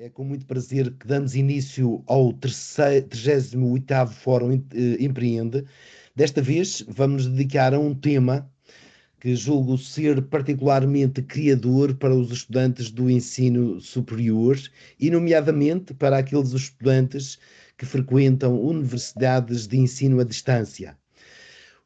É com muito prazer que damos início ao 38º Fórum Empreende. Desta vez vamos nos dedicar a um tema que julgo ser particularmente criador para os estudantes do ensino superior e, nomeadamente, para aqueles estudantes que frequentam universidades de ensino à distância,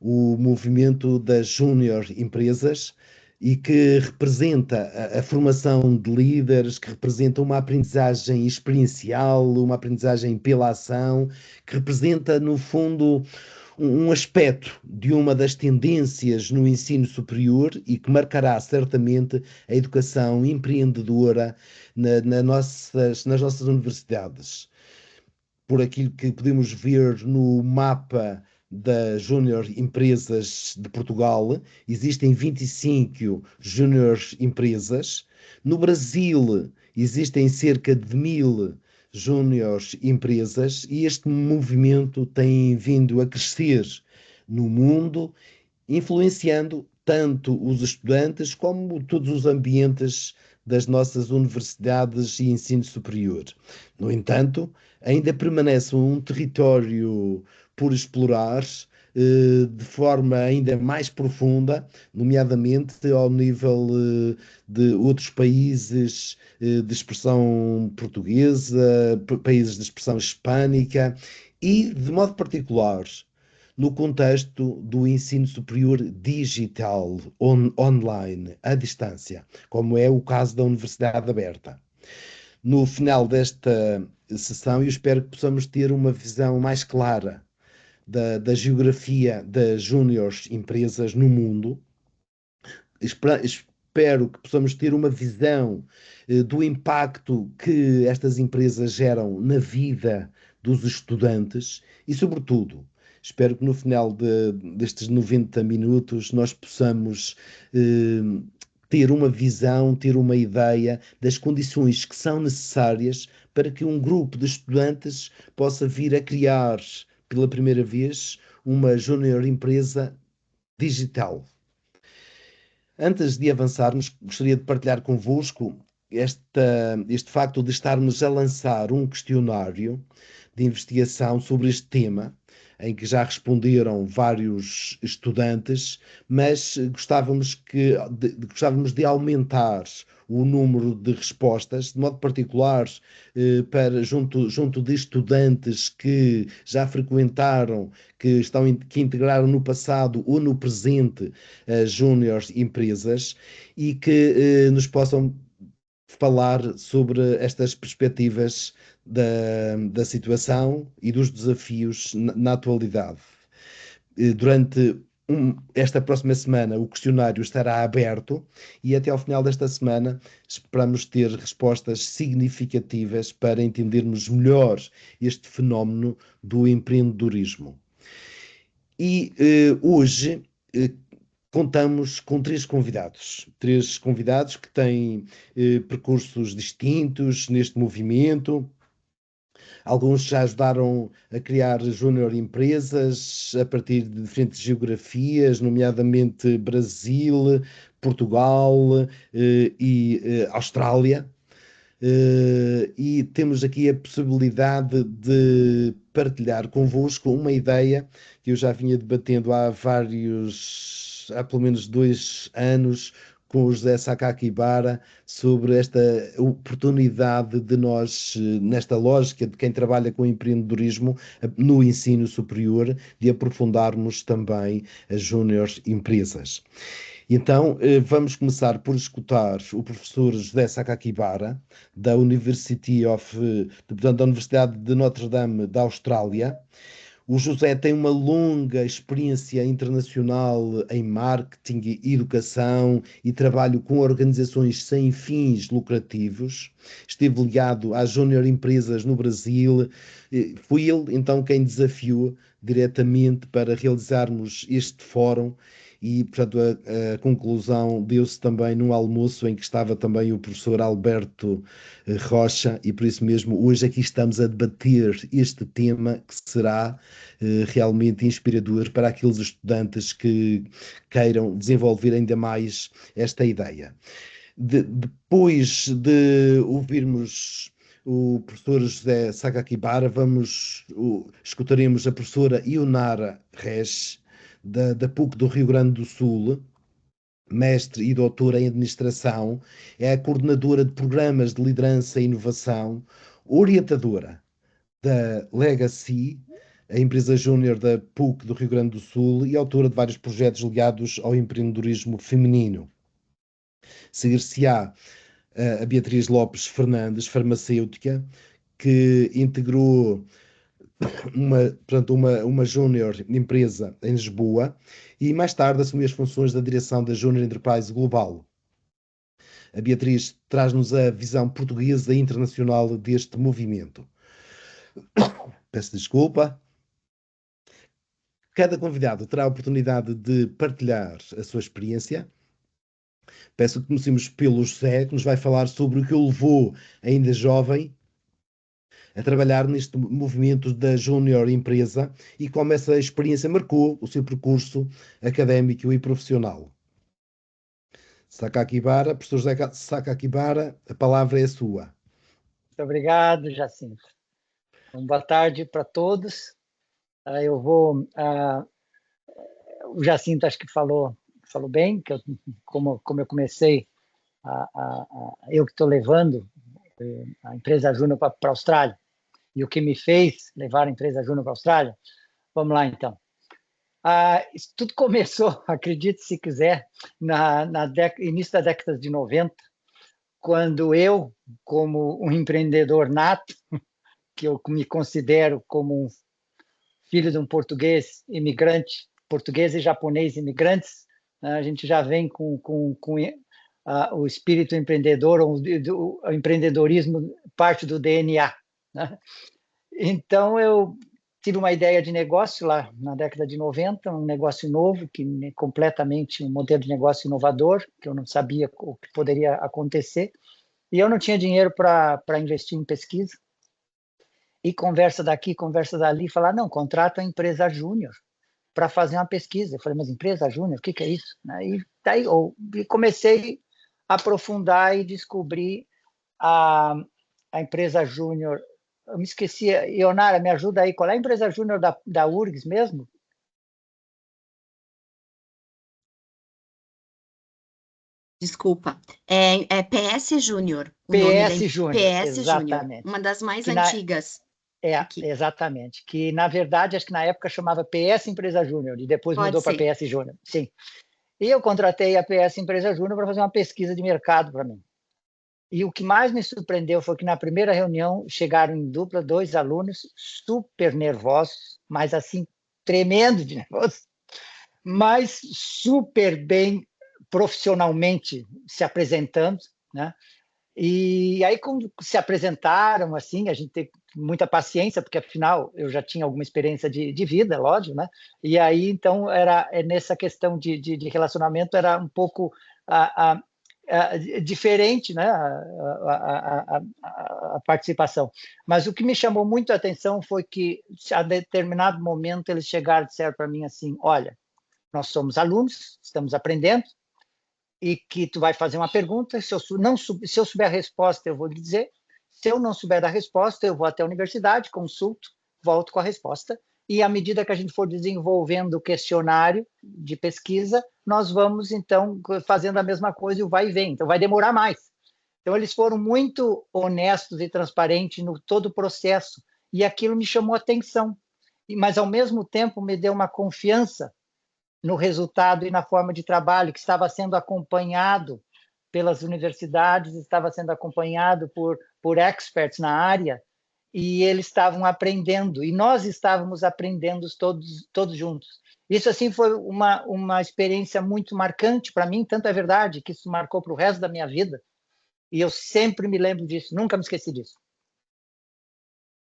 o movimento das Júnior Empresas, e que representa a formação de líderes, que representa uma aprendizagem experiencial, uma aprendizagem pela ação, que representa, no fundo, um aspecto de uma das tendências no ensino superior e que marcará certamente a educação empreendedora nas nossas universidades. Por aquilo que podemos ver no mapa das Júnior Empresas de Portugal, existem 25 Júnior Empresas. No Brasil, existem cerca de 1000 Júnior Empresas e este movimento tem vindo a crescer no mundo, influenciando tanto os estudantes como todos os ambientes das nossas universidades e ensino superior. No entanto, ainda permanece um território por explorar, de forma ainda mais profunda, nomeadamente ao nível de outros países de expressão portuguesa, países de expressão hispânica e, de modo particular, no contexto do ensino superior digital, online, à distância, como é o caso da Universidade Aberta. No final desta sessão, eu espero que possamos ter uma visão mais clara da geografia das júniores empresas no mundo. Espero que possamos ter uma visão do impacto que estas empresas geram na vida dos estudantes e, sobretudo, espero que no final destes 90 minutos nós possamos ter uma visão, ter uma ideia das condições que são necessárias para que um grupo de estudantes possa vir a criar pela primeira vez uma júnior empresa digital. Antes de avançarmos, gostaria de partilhar convosco este facto de estarmos a lançar um questionário de investigação sobre este tema, em que já responderam vários estudantes, mas gostávamos de aumentar o número de respostas, de modo particular, junto de estudantes que já frequentaram, que integraram no passado ou no presente as júniores empresas e que nos possam falar sobre estas perspectivas da situação e dos desafios na atualidade. Durante esta próxima semana, o questionário estará aberto e até ao final desta semana esperamos ter respostas significativas para entendermos melhor este fenómeno do empreendedorismo. E hoje contamos com três convidados que têm percursos distintos neste movimento. Alguns já ajudaram a criar júnior empresas a partir de diferentes geografias, nomeadamente Brasil, Portugal e Austrália. E temos aqui a possibilidade de partilhar convosco uma ideia que eu já vinha debatendo há pelo menos 2 anos com o José Sakakibara sobre esta oportunidade de nós, nesta lógica de quem trabalha com empreendedorismo no ensino superior, de aprofundarmos também as júniores empresas. Então, vamos começar por escutar o professor José Sakakibara, da da Universidade de Notre Dame da Austrália. O José tem uma longa experiência internacional em marketing e educação e trabalho com organizações sem fins lucrativos. Esteve ligado às Júnior Empresas no Brasil. Foi ele, então, quem desafiou diretamente para realizarmos este fórum e, portanto, a conclusão deu-se também num almoço em que estava também o professor Alberto Rocha e, por isso mesmo, hoje aqui estamos a debater este tema que será realmente inspirador para aqueles estudantes que queiram desenvolver ainda mais esta ideia. Depois de ouvirmos o professor José Sakakibara, escutaremos a professora Ionara Reis, da PUC do Rio Grande do Sul, mestre e doutora em administração, é a coordenadora de programas de liderança e inovação, orientadora da Legacy, a empresa júnior da PUC do Rio Grande do Sul, e autora de vários projetos ligados ao empreendedorismo feminino. Seguir-se-á a Beatriz Lopes Fernandes, farmacêutica, que integrou uma júnior empresa em Lisboa e mais tarde assumiu as funções da direção da Júnior Enterprise Global. A Beatriz traz-nos a visão portuguesa e internacional deste movimento. Peço desculpa. Cada convidado terá a oportunidade de partilhar a sua experiência. Peço que comecemos pelo José, que nos vai falar sobre o que o levou, ainda jovem, a trabalhar neste movimento da Júnior Empresa e como essa experiência marcou o seu percurso académico e profissional. Sakakibara, professor José Sakakibara, a palavra é sua. Muito obrigado, Jacinto. Boa tarde para todos. Eu vou... o Jacinto acho que falou bem, que como eu comecei, eu que estou levando a empresa Júnior para a Austrália, e o que me fez levar a empresa Júnior para a Austrália. Vamos lá, então. Isso tudo começou, acredite se quiser, início da década de 90, quando eu, como um empreendedor nato, que eu me considero como um filho de um português imigrante, português e japonês imigrantes, a gente já vem com o espírito empreendedor, o empreendedorismo parte do DNA, né? Então, eu tive uma ideia de negócio lá na década de 90, um negócio novo, completamente um modelo de negócio inovador, que eu não sabia o que poderia acontecer, e eu não tinha dinheiro para investir em pesquisa. E conversa daqui, conversa dali, falar, não, contrata a empresa júnior para fazer uma pesquisa. Eu falei, mas empresa júnior, o que é isso? E daí eu comecei a aprofundar e descobrir a empresa júnior. Eu me esqueci, Ionara, me ajuda aí, qual é a empresa júnior da URGS mesmo? Desculpa, é PS Júnior. PS Júnior, PS Júnior, exatamente. uma das mais antigas. Aqui. Exatamente. Que, na verdade, acho que na época chamava PS Empresa Júnior e depois mudou para PS Júnior. Sim. E eu contratei a PS Empresa Júnior para fazer uma pesquisa de mercado para mim. E o que mais me surpreendeu foi que na primeira reunião chegaram em dupla 2 alunos super nervosos, mas assim, tremendo de nervoso, mas super bem profissionalmente se apresentando, né? E aí, quando se apresentaram, assim, a gente teve muita paciência, porque, afinal, eu já tinha alguma experiência de vida, lógico, né? E aí, então, nessa questão de relacionamento, era um pouco diferente, né? A participação. Mas o que me chamou muito a atenção foi que, a determinado momento, eles chegaram e disseram para mim assim, olha, nós somos alunos, estamos aprendendo, e que tu vai fazer uma pergunta, se eu souber a resposta, eu vou lhe dizer, se eu não souber a resposta, eu vou até a universidade, consulto, volto com a resposta, e à medida que a gente for desenvolvendo o questionário de pesquisa, nós vamos, então, fazendo a mesma coisa e o vai e vem, então vai demorar mais. Então, eles foram muito honestos e transparentes no todo o processo, e aquilo me chamou a atenção, mas, ao mesmo tempo, me deu uma confiança no resultado e na forma de trabalho, que estava sendo acompanhado pelas universidades, estava sendo acompanhado por experts na área, e eles estavam aprendendo, e nós estávamos aprendendo todos juntos. Isso, assim, foi uma experiência muito marcante para mim, tanto é verdade que isso marcou para o resto da minha vida, e eu sempre me lembro disso, nunca me esqueci disso.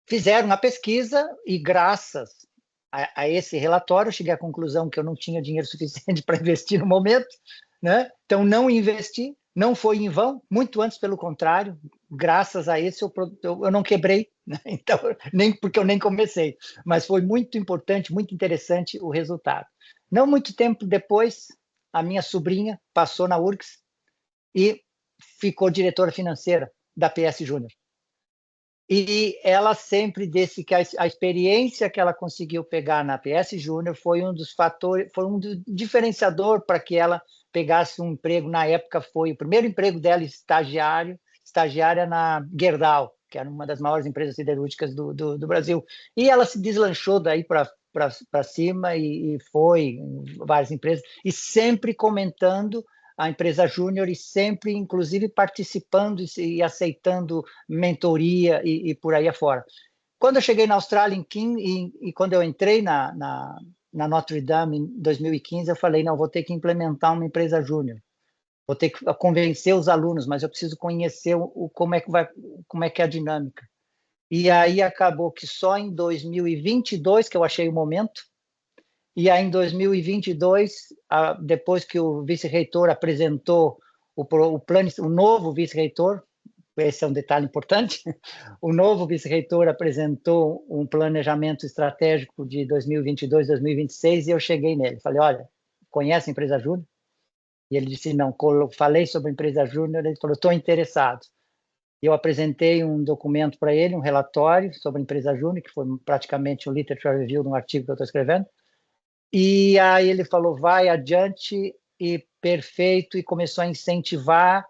Fizeram a pesquisa e, graças a esse relatório, eu cheguei à conclusão que eu não tinha dinheiro suficiente para investir no momento, né? Então, não investi, não foi em vão, muito antes, pelo contrário, graças a esse eu não quebrei, né? Então, porque eu nem comecei, mas foi muito importante, muito interessante o resultado. Não muito tempo depois, a minha sobrinha passou na URGS e ficou diretora financeira da PS Júnior. E ela sempre disse que a experiência que ela conseguiu pegar na PS Júnior foi um dos fatores, foi um diferenciador para que ela pegasse um emprego. Na época foi o primeiro emprego dela, estagiária na Gerdau, que era uma das maiores empresas siderúrgicas do Brasil. E ela se deslanchou daí para cima e foi em várias empresas, e sempre comentando a empresa júnior e sempre, inclusive, participando e aceitando mentoria e por aí afora. Quando eu cheguei na Austrália e quando eu entrei na Notre Dame em 2015, eu falei, não, vou ter que implementar uma empresa júnior. Vou ter que convencer os alunos, mas eu preciso conhecer como é que é a dinâmica. E aí acabou que só em 2022 que eu achei o momento. E aí, em 2022, depois que o vice-reitor apresentou o plano, o novo vice-reitor, esse é um detalhe importante, o novo vice-reitor apresentou um planejamento estratégico de 2022, 2026, e eu cheguei nele. Falei, olha, conhece a empresa Júnior? E ele disse, não. Falei sobre a empresa Júnior, ele falou, estou interessado. Eu apresentei um documento para ele, um relatório sobre a empresa Júnior, que foi praticamente um literature review de um artigo que eu estou escrevendo. E aí ele falou, vai adiante, e perfeito, e começou a incentivar,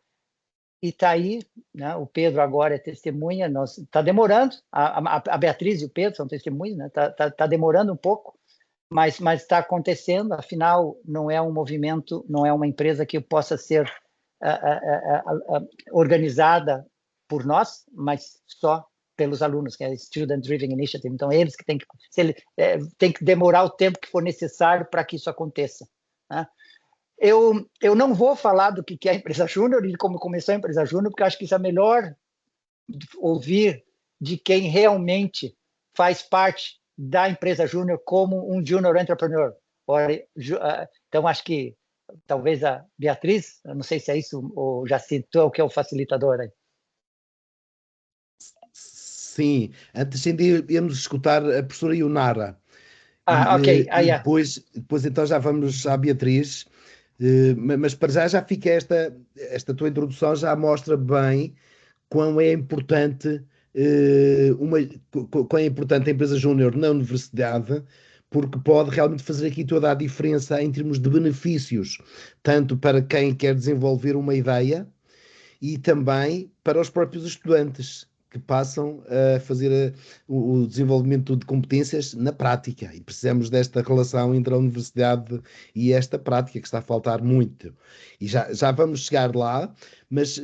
e está aí, né? O Pedro agora é testemunha, está demorando, a Beatriz e o Pedro são testemunhas, né? Tá demorando um pouco, mas está acontecendo, afinal, não é um movimento, não é uma empresa que possa ser organizada por nós, mas só pelos alunos, que é a Student Driven Initiative. Então, eles que têm que demorar o tempo que for necessário para que isso aconteça, né? Eu não vou falar do que é a empresa júnior e como começou a empresa júnior, porque eu acho que isso é melhor ouvir de quem realmente faz parte da empresa júnior como um junior entrepreneur. Então, acho que talvez a Beatriz, eu não sei se é isso, ou Jacinto, o que é o facilitador aí. Sim, antes ainda íamos escutar a professora Ionara. Ok. E depois então já vamos à Beatriz. Mas para já fica esta tua introdução, já mostra bem quão é importante quão é importante a empresa júnior na universidade, porque pode realmente fazer aqui toda a diferença em termos de benefícios, tanto para quem quer desenvolver uma ideia e também para os próprios estudantes que passam a fazer o desenvolvimento de competências na prática. E precisamos desta relação entre a universidade e esta prática, que está a faltar muito. E já vamos chegar lá, mas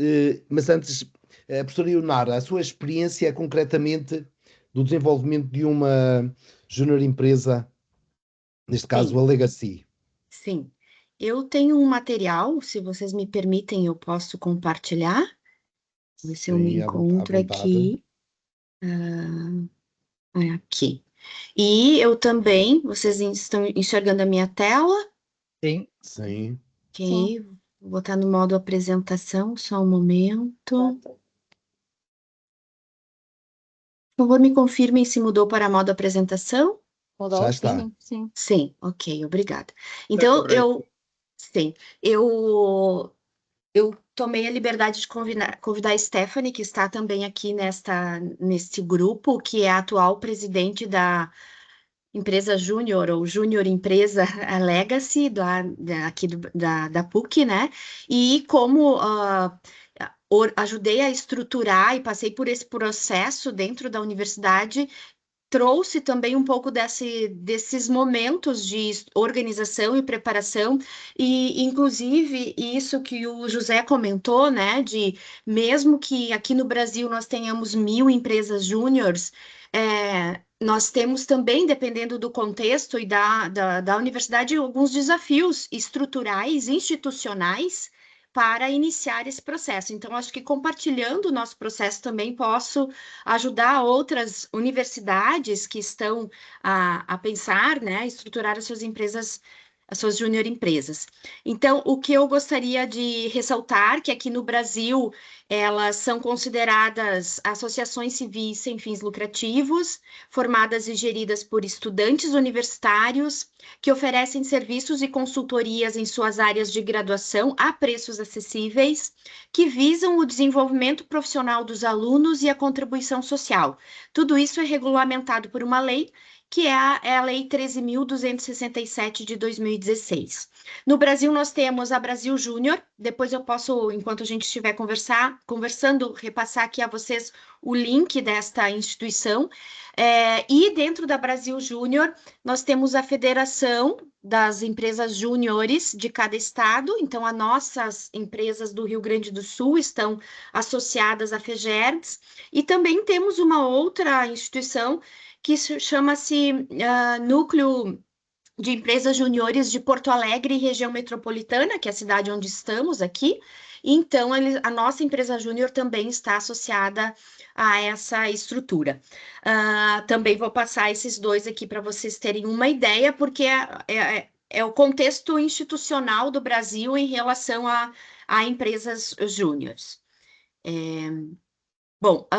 antes, a professora Ionara, a sua experiência concretamente do desenvolvimento de uma junior empresa, neste caso Sim, a Legacy. sim. Eu tenho um material, se vocês me permitem, eu posso compartilhar. Ver se eu me Sim, à encontro vontade. aqui. Aqui. E eu também, vocês estão enxergando a minha tela? Sim. Sim. Ok, vou botar no modo apresentação, só um momento. Por favor, me confirmem se mudou para modo apresentação. Já está. Sim. Sim, ok, obrigada. Então, sim, eu tomei a liberdade de convidar a Stephanie, que está também aqui neste grupo, que é a atual presidente da empresa Júnior, ou Júnior Empresa a Legacy, aqui da PUC, né? E como ajudei a estruturar e passei por esse processo dentro da universidade, trouxe também um pouco desses momentos de organização e preparação, e inclusive isso que o José comentou, né, de mesmo que aqui no Brasil nós tenhamos 1.000 empresas júniores, nós temos também, dependendo do contexto e da universidade, alguns desafios estruturais, institucionais, para iniciar esse processo. Então, acho que compartilhando o nosso processo também posso ajudar outras universidades que estão a pensar, né, a estruturar as suas empresas as suas júnior empresas. Então, o que eu gostaria de ressaltar, que aqui no Brasil, elas são consideradas associações civis sem fins lucrativos, formadas e geridas por estudantes universitários, que oferecem serviços e consultorias em suas áreas de graduação a preços acessíveis, que visam o desenvolvimento profissional dos alunos e a contribuição social. Tudo isso é regulamentado por uma lei, que é a Lei 13.267 de 2016. No Brasil, nós temos a Brasil Júnior, depois eu posso, enquanto a gente estiver conversando, repassar aqui a vocês o link desta instituição, e dentro da Brasil Júnior, nós temos a Federação das Empresas Júniores de cada estado, então as nossas empresas do Rio Grande do Sul estão associadas à FEGERDS, e também temos uma outra instituição que chama-se Núcleo de Empresas Júniores de Porto Alegre e região metropolitana, que é a cidade onde estamos aqui. Então, a nossa empresa júnior também está associada a essa estrutura. Também vou passar esses dois aqui para vocês terem uma ideia, porque é o contexto institucional do Brasil em relação a empresas júniores. Bom,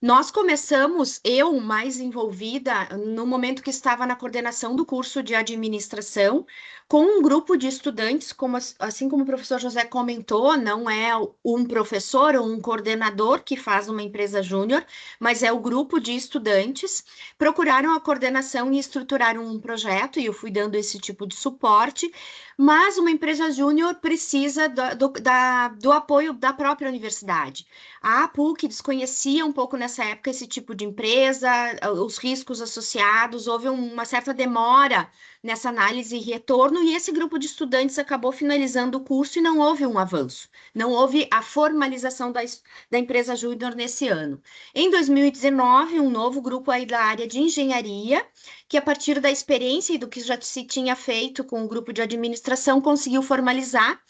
nós começamos, eu mais envolvida, no momento que estava na coordenação do curso de administração, com um grupo de estudantes, assim como o professor José comentou, não é um professor ou um coordenador que faz uma empresa júnior, mas é o grupo de estudantes, procuraram a coordenação e estruturaram um projeto, e eu fui dando esse tipo de suporte, mas uma empresa júnior precisa do apoio da própria universidade. A PUC desconhecia um pouco nessa época esse tipo de empresa, os riscos associados, houve uma certa demora nessa análise e retorno, e esse grupo de estudantes acabou finalizando o curso e não houve um avanço, não houve a formalização da empresa júnior nesse ano. Em 2019, um novo grupo aí da área de engenharia, que a partir da experiência e do que já se tinha feito com o grupo de administração, conseguiu formalizar.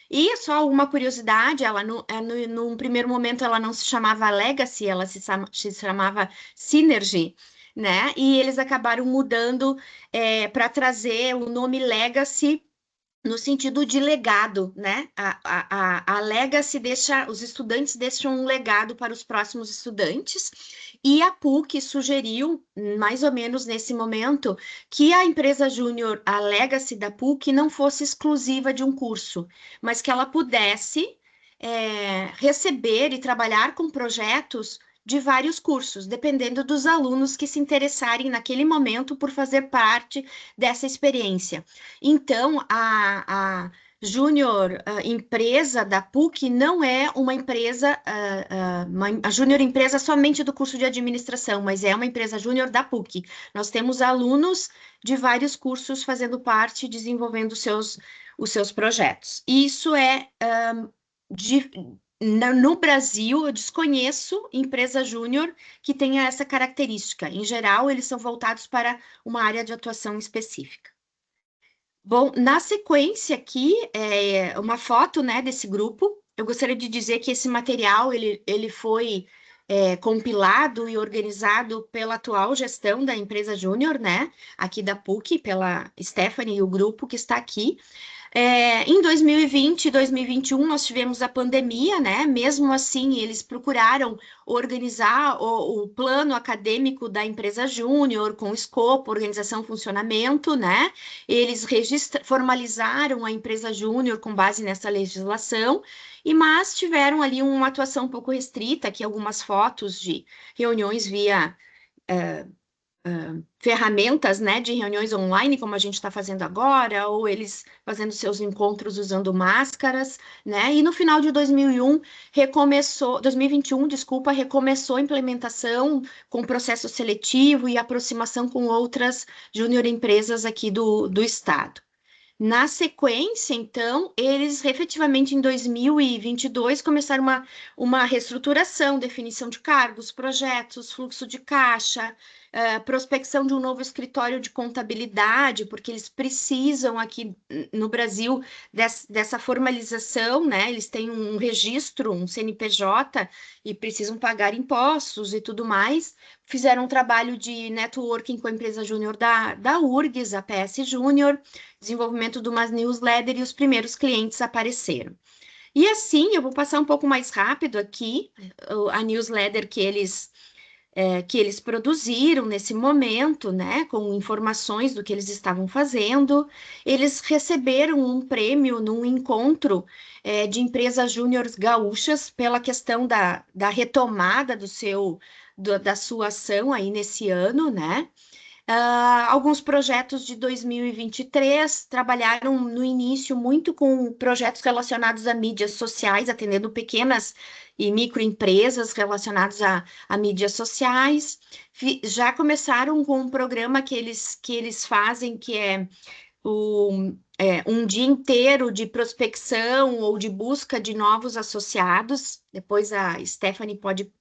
E só uma curiosidade, ela num primeiro momento ela não se chamava Legacy, ela se chamava Synergy, né? E eles acabaram mudando para trazer o nome Legacy no sentido de legado, né? A Legacy os estudantes deixam um legado para os próximos estudantes, e a PUC sugeriu, mais ou menos nesse momento, que a empresa júnior, a Legacy da PUC, não fosse exclusiva de um curso, mas que ela pudesse receber e trabalhar com projetos de vários cursos, dependendo dos alunos que se interessarem naquele momento por fazer parte dessa experiência. Então, a Júnior empresa da PUC não é uma empresa, a Júnior empresa somente do curso de administração, mas é uma empresa Júnior da PUC. Nós temos alunos de vários cursos fazendo parte, desenvolvendo os seus projetos. Isso no Brasil, eu desconheço empresa júnior que tenha essa característica. Em geral, eles são voltados para uma área de atuação específica. Bom, na sequência aqui, uma foto, né, desse grupo. Eu gostaria de dizer que esse material, ele foi compilado e organizado pela atual gestão da empresa júnior, né, aqui da PUC, pela Stephanie e o grupo que está aqui. Em 2020 e 2021, nós tivemos a pandemia, né? Mesmo assim, eles procuraram organizar o plano acadêmico da empresa júnior, com escopo, organização, funcionamento, né? Eles formalizaram a empresa júnior com base nessa legislação, mas tiveram ali uma atuação um pouco restrita, aqui algumas fotos de reuniões via ferramentas, né, de reuniões online, como a gente está fazendo agora, ou eles fazendo seus encontros usando máscaras, né, e no final de 2021, recomeçou a implementação com processo seletivo e aproximação com outras júnior empresas aqui do estado. Na sequência, então, eles efetivamente em 2022 começaram uma reestruturação, definição de cargos, projetos, fluxo de caixa, prospecção de um novo escritório de contabilidade, porque eles precisam aqui no Brasil dessa formalização, né? Eles têm um registro, um CNPJ, e precisam pagar impostos e tudo mais. Fizeram um trabalho de networking com a empresa júnior da URGS, a PS Júnior, desenvolvimento de uma newsletter, e os primeiros clientes apareceram. E assim, eu vou passar um pouco mais rápido aqui, a newsletter que eles produziram nesse momento, né, com informações do que eles estavam fazendo. Eles receberam um prêmio num encontro de empresas júniores gaúchas pela questão da retomada da sua ação aí nesse ano, né? Alguns projetos de 2023 trabalharam no início muito com projetos relacionados a mídias sociais, atendendo pequenas e microempresas relacionadas a mídias sociais. Já começaram com um programa que eles fazem, que é um dia inteiro de prospecção ou de busca de novos associados. Depois a Stephanie pode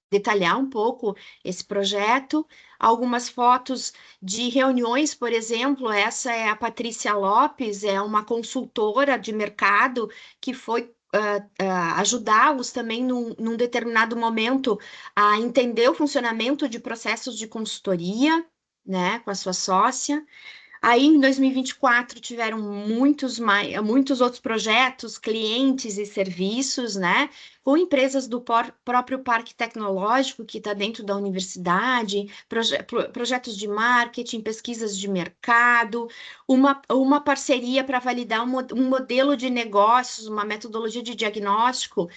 detalhar um pouco esse projeto. Algumas fotos de reuniões, por exemplo, essa é a Patrícia Lopes, é uma consultora de mercado que foi ajudá-los também num determinado momento a entender o funcionamento de processos de consultoria, né, com a sua sócia. Aí, em 2024, tiveram muitos outros projetos, clientes e serviços, né? Com empresas do próprio Parque Tecnológico, que está dentro da universidade, projetos de marketing, pesquisas de mercado, uma parceria para validar um modelo de negócios, uma metodologia de diagnóstico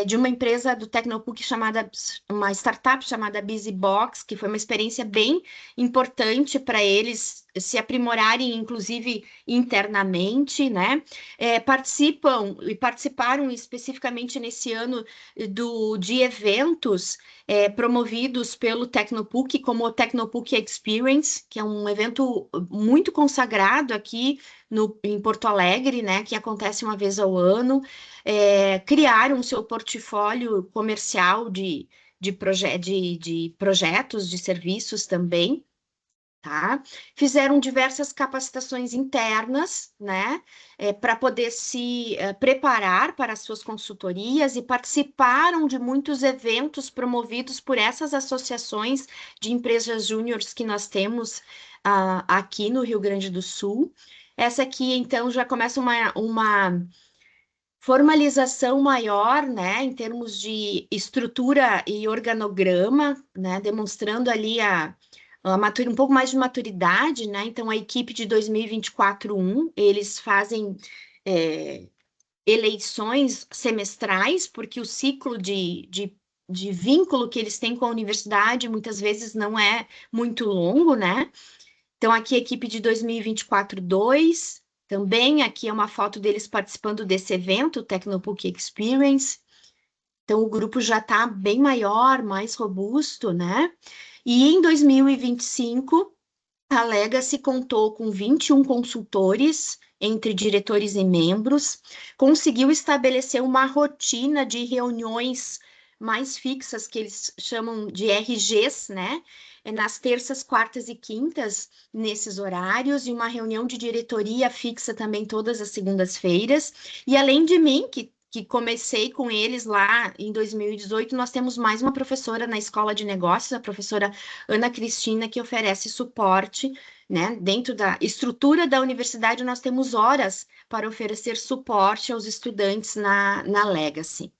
de uma empresa do Tecnopuc uma startup chamada BusyBox, que foi uma experiência bem importante para eles se aprimorarem, inclusive internamente, né? Participaram especificamente nesse ano de eventos promovidos pelo Tecnopuc, como o Tecnopuc Experience, que é um evento muito consagrado aqui em Porto Alegre, né? Que acontece uma vez ao ano. Criaram seu portfólio comercial de projetos, de serviços também. Tá? Fizeram diversas capacitações internas, né, para poder se preparar para as suas consultorias, e participaram de muitos eventos promovidos por essas associações de empresas júniores que nós temos aqui no Rio Grande do Sul. Essa aqui, então, já começa uma formalização maior, né, em termos de estrutura e organograma, né, demonstrando ali um pouco mais de maturidade, né? Então, a equipe de 2024-1, eles fazem eleições semestrais, porque o ciclo de vínculo que eles têm com a universidade muitas vezes não é muito longo, né? Então, aqui a equipe de 2024-2, também aqui é uma foto deles participando desse evento, o Tecnopuc Experience. Então, o grupo já está bem maior, mais robusto, né? E em 2025, a Legacy contou com 21 consultores, entre diretores e membros, conseguiu estabelecer uma rotina de reuniões mais fixas, que eles chamam de RGs, né? Nas terças, quartas e quintas, nesses horários, e uma reunião de diretoria fixa também todas as segundas-feiras. E além de mim, que comecei com eles lá em 2018, nós temos mais uma professora na Escola de Negócios, a professora Ana Cristina, que oferece suporte, né? Dentro da estrutura da universidade, nós temos horas para oferecer suporte aos estudantes na Legacy.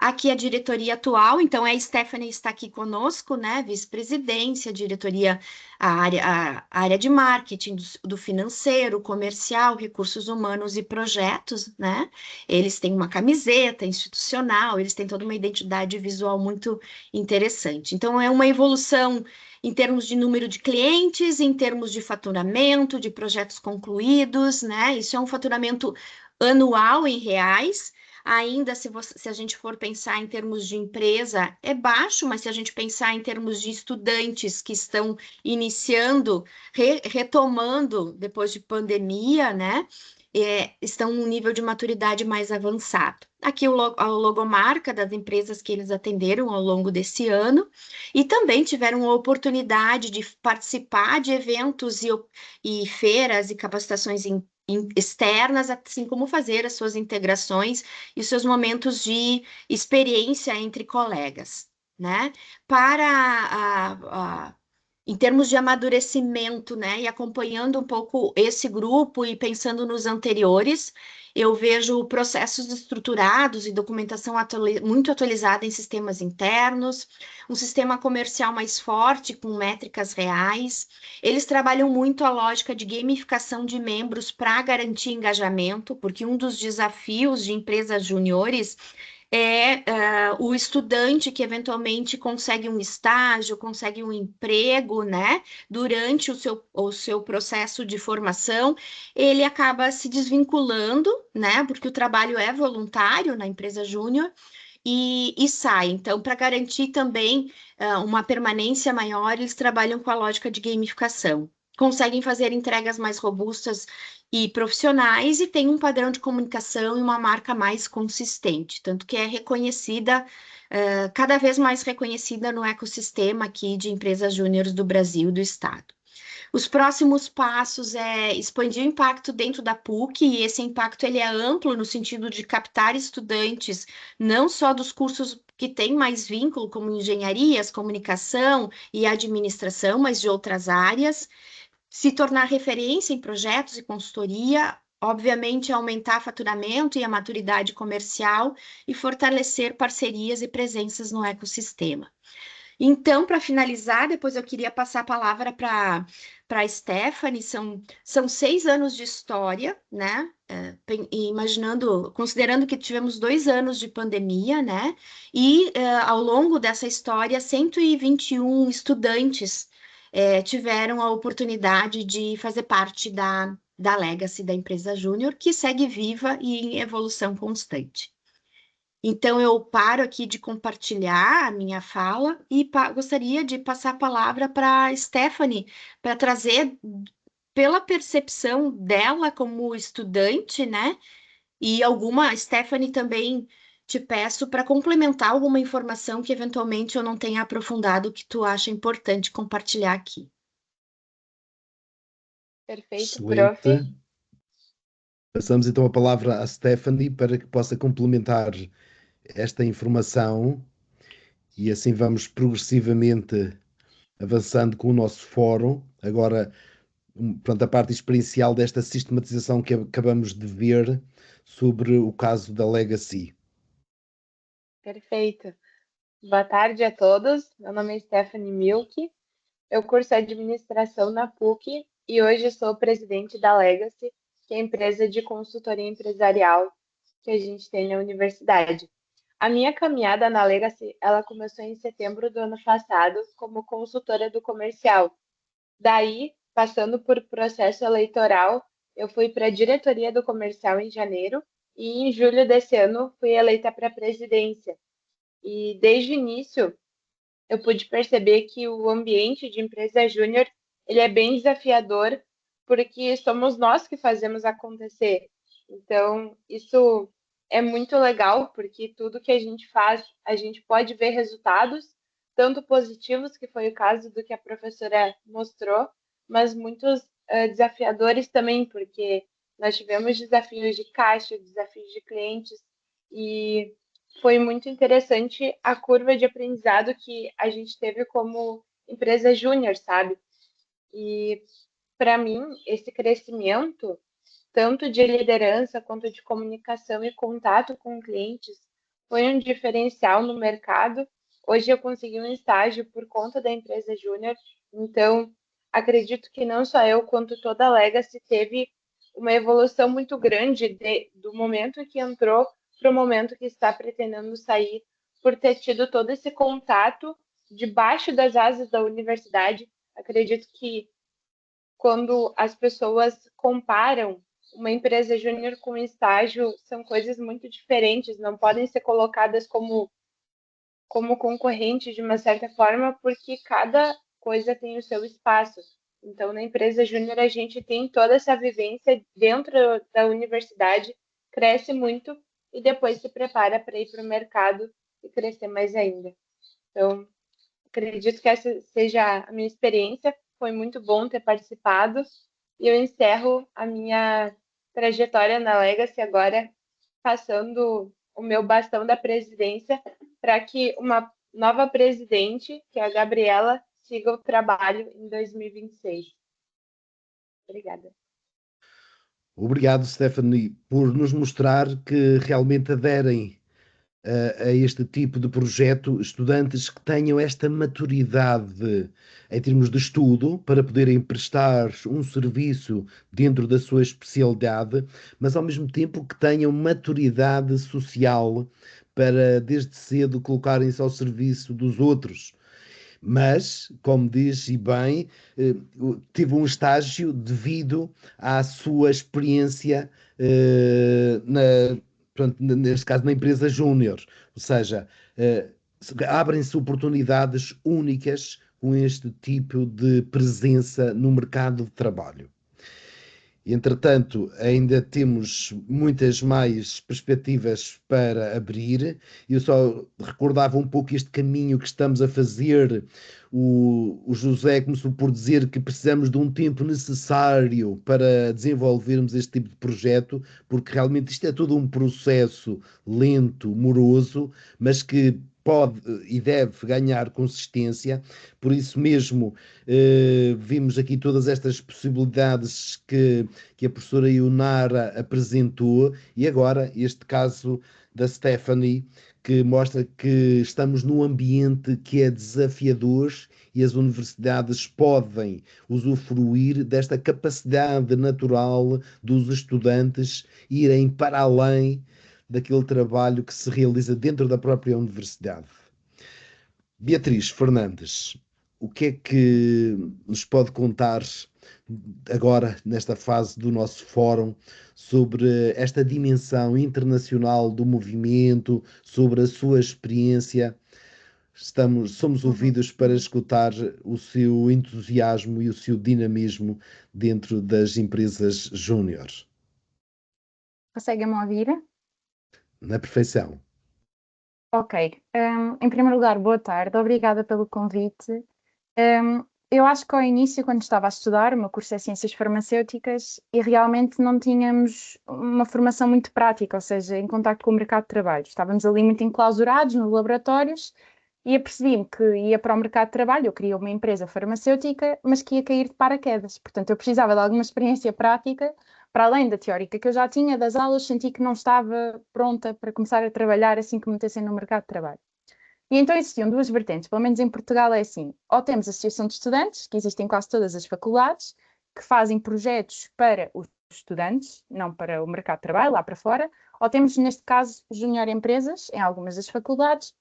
Aqui a diretoria atual, então a Stephanie está aqui conosco, né? Vice-presidência, diretoria, a área de marketing, do financeiro, comercial, recursos humanos e projetos, né? Eles têm uma camiseta institucional, eles têm toda uma identidade visual muito interessante. Então, é uma evolução em termos de número de clientes, em termos de faturamento, de projetos concluídos, né? Isso é um faturamento anual em reais. Ainda, se a gente for pensar em termos de empresa, é baixo, mas se a gente pensar em termos de estudantes que estão iniciando, retomando depois de pandemia, né, estão num nível de maturidade mais avançado. aqui a logomarca das empresas que eles atenderam ao longo desse ano, e também tiveram a oportunidade de participar de eventos e feiras e capacitações externas, assim como fazer as suas integrações e os seus momentos de experiência entre colegas, né? Em termos de amadurecimento, né, e acompanhando um pouco esse grupo e pensando nos anteriores, eu vejo processos estruturados e documentação muito atualizada em sistemas internos, um sistema comercial mais forte, com métricas reais. Eles trabalham muito a lógica de gamificação de membros para garantir engajamento, porque um dos desafios de empresas juniores é o estudante que eventualmente consegue um estágio, consegue um emprego, né? Durante o seu processo de formação, ele acaba se desvinculando, né? Porque o trabalho é voluntário na empresa júnior. E sai. Então, para garantir também uma permanência maior, eles trabalham com a lógica de gamificação. Conseguem fazer entregas mais robustas e profissionais e tem um padrão de comunicação e uma marca mais consistente, tanto que é reconhecida, cada vez mais reconhecida no ecossistema aqui de empresas júniores do Brasil e do Estado. Os próximos passos é expandir o impacto dentro da PUC, e esse impacto ele é amplo no sentido de captar estudantes, não só dos cursos que têm mais vínculo, como engenharias, comunicação e administração, mas de outras áreas, se tornar referência em projetos e consultoria, obviamente aumentar faturamento e a maturidade comercial e fortalecer parcerias e presenças no ecossistema. Então, para finalizar, depois eu queria passar a palavra para a Stephanie, são 6 anos de história, né? Considerando que tivemos 2 anos de pandemia, né? E ao longo dessa história, 121 estudantes tiveram a oportunidade de fazer parte da Legacy da empresa Júnior, que segue viva e em evolução constante. Então, eu paro aqui de compartilhar a minha fala e gostaria de passar a palavra para a Stephanie, para trazer, pela percepção dela como estudante, né? E Stephanie, também te peço para complementar alguma informação que eventualmente eu não tenha aprofundado, que tu acha importante compartilhar aqui. Perfeito, prof. Excelente. Passamos então a palavra à Stephanie para que possa complementar esta informação e assim vamos progressivamente avançando com o nosso fórum. Agora, pronto, a parte experiencial desta sistematização que acabamos de ver sobre o caso da Legacy. Perfeito. Boa tarde a todos. Meu nome é Stephanie Milk. Eu curso administração na PUC e hoje sou presidente da Legacy, que é a empresa de consultoria empresarial que a gente tem na universidade. A minha caminhada na Legacy, ela começou em setembro do ano passado como consultora do comercial. Daí, passando por processo eleitoral, eu fui para a diretoria do comercial em janeiro e em julho desse ano fui eleita para a presidência. E desde o início eu pude perceber que o ambiente de empresa júnior ele é bem desafiador porque somos nós que fazemos acontecer. Então, isso é muito legal porque tudo que a gente faz, a gente pode ver resultados, tanto positivos, que foi o caso do que a professora mostrou, mas muitos desafiadores também, porque nós tivemos desafios de caixa, desafios de clientes, e foi muito interessante a curva de aprendizado que a gente teve como empresa júnior, sabe? E para mim, esse crescimento, tanto de liderança quanto de comunicação e contato com clientes, foi um diferencial no mercado. Hoje eu consegui um estágio por conta da empresa júnior, então acredito que não só eu, quanto toda a Legacy teve uma evolução muito grande do momento que entrou para o momento que está pretendendo sair, por ter tido todo esse contato debaixo das asas da universidade. Acredito que quando as pessoas comparam uma empresa júnior com um estágio, são coisas muito diferentes, não podem ser colocadas como concorrentes de uma certa forma, porque cada coisa tem o seu espaço. Então, na empresa júnior, a gente tem toda essa vivência dentro da universidade, cresce muito e depois se prepara para ir para o mercado e crescer mais ainda. Então, acredito que essa seja a minha experiência. Foi muito bom ter participado e eu encerro a minha trajetória na Legacy agora, passando o meu bastão da presidência para que uma nova presidente, que é a Gabriela, siga o trabalho em 2026. Obrigada. Obrigado, Stephanie, por nos mostrar que realmente aderem a este tipo de projeto estudantes que tenham esta maturidade em termos de estudo para poderem prestar um serviço dentro da sua especialidade, mas ao mesmo tempo que tenham maturidade social para desde cedo colocarem-se ao serviço dos outros. Mas, como diz e bem, tive um estágio devido à sua experiência portanto, neste caso na empresa júnior, ou seja, abrem-se oportunidades únicas com este tipo de presença no mercado de trabalho. Entretanto, ainda temos muitas mais perspectivas para abrir. Eu só recordava um pouco este caminho que estamos a fazer. O José começou por dizer que precisamos de um tempo necessário para desenvolvermos este tipo de projeto, porque realmente isto é todo um processo lento, moroso, mas que pode e deve ganhar consistência. Por isso mesmo, vimos aqui todas estas possibilidades que a professora Ionara apresentou, e agora este caso da Stephanie, que mostra que estamos num ambiente que é desafiador e as universidades podem usufruir desta capacidade natural dos estudantes irem para além daquele trabalho que se realiza dentro da própria universidade. Beatriz Fernandes, o que é que nos pode contar agora, nesta fase do nosso fórum, sobre esta dimensão internacional do movimento, sobre a sua experiência? Somos ouvidos para escutar o seu entusiasmo e o seu dinamismo dentro das empresas júnior. Conseguem-me ouvir? Na perfeição. Ok. Em primeiro lugar, boa tarde. Obrigada pelo convite. Eu acho que ao início, quando estava a estudar, o meu curso é Ciências Farmacêuticas e realmente não tínhamos uma formação muito prática, ou seja, em contacto com o mercado de trabalho. Estávamos ali muito enclausurados nos laboratórios e apercebi-me que ia para o mercado de trabalho, eu queria uma empresa farmacêutica, mas que ia cair de paraquedas. Portanto, eu precisava de alguma experiência prática, para além da teórica que eu já tinha, das aulas, senti que não estava pronta para começar a trabalhar assim que me metessem no mercado de trabalho. E então existiam duas vertentes, pelo menos em Portugal é assim, ou temos a Associação de Estudantes, que existe em quase todas as faculdades, que fazem projetos para os estudantes, não para o mercado de trabalho, lá para fora, ou temos, neste caso, junior empresas, em algumas das faculdades.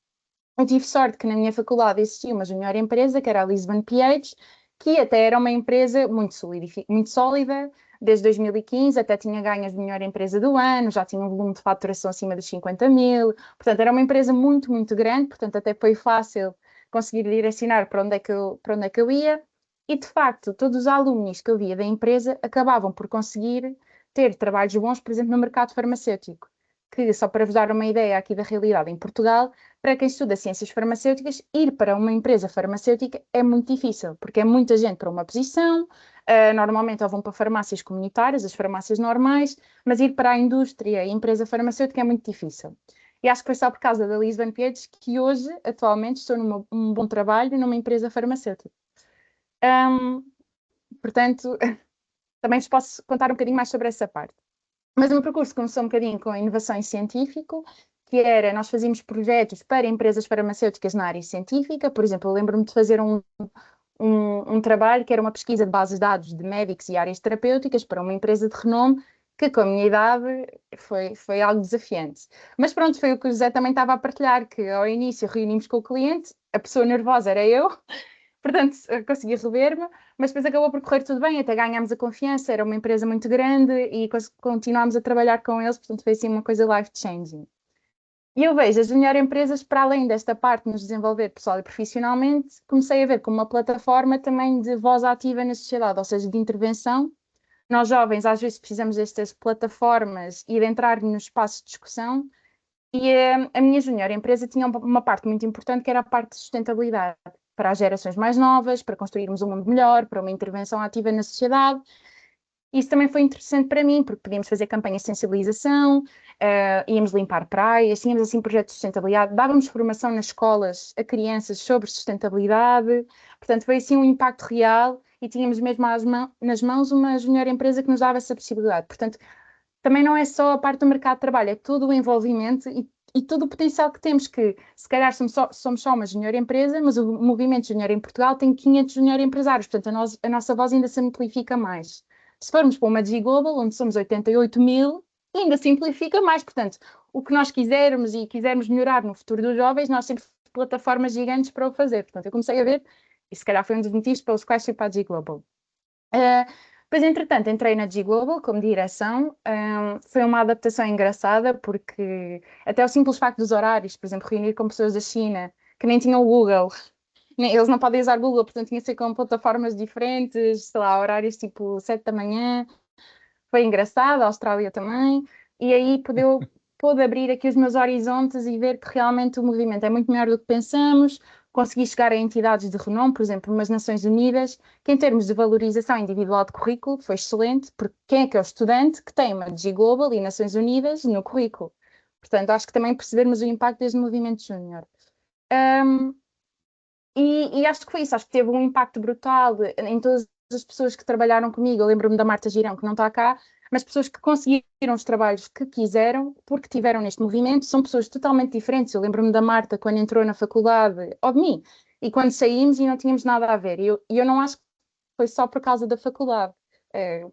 Eu tive sorte que na minha faculdade existia uma junior empresa, que era a Lisbon PH, que até era uma empresa muito sólida, desde 2015 até tinha ganho a junior empresa do ano, já tinha um volume de faturação acima dos 50 mil, portanto era uma empresa muito, muito grande, portanto até foi fácil conseguir direcionar para onde é que eu ia, e de facto todos os alunos que eu via da empresa acabavam por conseguir ter trabalhos bons, por exemplo, no mercado farmacêutico, que só para vos dar uma ideia aqui da realidade em Portugal, para quem estuda ciências farmacêuticas, ir para uma empresa farmacêutica é muito difícil, porque é muita gente para uma posição, normalmente ou vão para farmácias comunitárias, as farmácias normais, mas ir para a indústria e empresa farmacêutica é muito difícil. E acho que foi só por causa da Lisbon PH que hoje, atualmente, estou num bom trabalho numa empresa farmacêutica. Portanto, também vos posso contar um bocadinho mais sobre essa parte. Mas o meu percurso começou um bocadinho com a inovação em científico, que era, nós fazíamos projetos para empresas farmacêuticas na área científica. Por exemplo, eu lembro-me de fazer um trabalho que era uma pesquisa de bases de dados de médicos e áreas terapêuticas para uma empresa de renome, que com a minha idade foi algo desafiante. Mas pronto, foi o que o José também estava a partilhar, que ao início reunimos com o cliente, a pessoa nervosa era eu, portanto consegui rever-me, mas depois acabou por correr tudo bem, até ganhámos a confiança, era uma empresa muito grande e continuámos a trabalhar com eles, portanto foi assim uma coisa life-changing. E eu vejo as junior empresas, para além desta parte de nos desenvolver pessoal e profissionalmente, comecei a ver como uma plataforma também de voz ativa na sociedade, ou seja, de intervenção. Nós jovens às vezes precisamos destas plataformas e de entrar no espaço de discussão, E a minha junior empresa tinha uma parte muito importante, que era a parte de sustentabilidade, para as gerações mais novas, para construirmos um mundo melhor, para uma intervenção ativa na sociedade. Isso também foi interessante para mim, porque podíamos fazer campanhas de sensibilização, íamos limpar praias, tínhamos assim projetos de sustentabilidade, dávamos formação nas escolas a crianças sobre sustentabilidade, portanto foi assim um impacto real e tínhamos mesmo nas mãos uma junior empresa que nos dava essa possibilidade. Portanto, também não é só a parte do mercado de trabalho, é todo o envolvimento e todo o potencial que temos, que se calhar somos só uma junior empresa, mas o movimento junior em Portugal tem 500 junior empresários, portanto a nossa voz ainda se amplifica mais. Se formos para uma G Global, onde somos 88 mil, ainda simplifica mais. Portanto, o que nós quisermos e quisermos melhorar no futuro dos jovens, nós temos plataformas gigantes para o fazer. Portanto, eu comecei a ver, e se calhar foi um dos motivos pelos quais fui para a G Global. Depois, entretanto, entrei na G Global como direção. Foi uma adaptação engraçada, porque até o simples facto dos horários, por exemplo, reunir com pessoas da China, que nem tinham o Google, eles não podem usar Google, portanto tinha que ser com plataformas diferentes, sei lá, horários tipo 7 da manhã, foi engraçado, a Austrália também, e aí pude abrir aqui os meus horizontes e ver que realmente o movimento é muito melhor do que pensamos, consegui chegar a entidades de renome, por exemplo, umas Nações Unidas, que em termos de valorização individual de currículo foi excelente, porque quem é que é o estudante que tem uma G Global e Nações Unidas no currículo? Portanto, acho que também percebermos o impacto deste movimento júnior. E acho que foi isso, acho que teve um impacto brutal em todas as pessoas que trabalharam comigo. Eu lembro-me da Marta Girão, que não está cá, mas pessoas que conseguiram os trabalhos que quiseram, porque tiveram neste movimento, são pessoas totalmente diferentes. Eu lembro-me da Marta quando entrou na faculdade, ou de mim, e quando saímos e não tínhamos nada a ver. E eu não acho que foi só por causa da faculdade,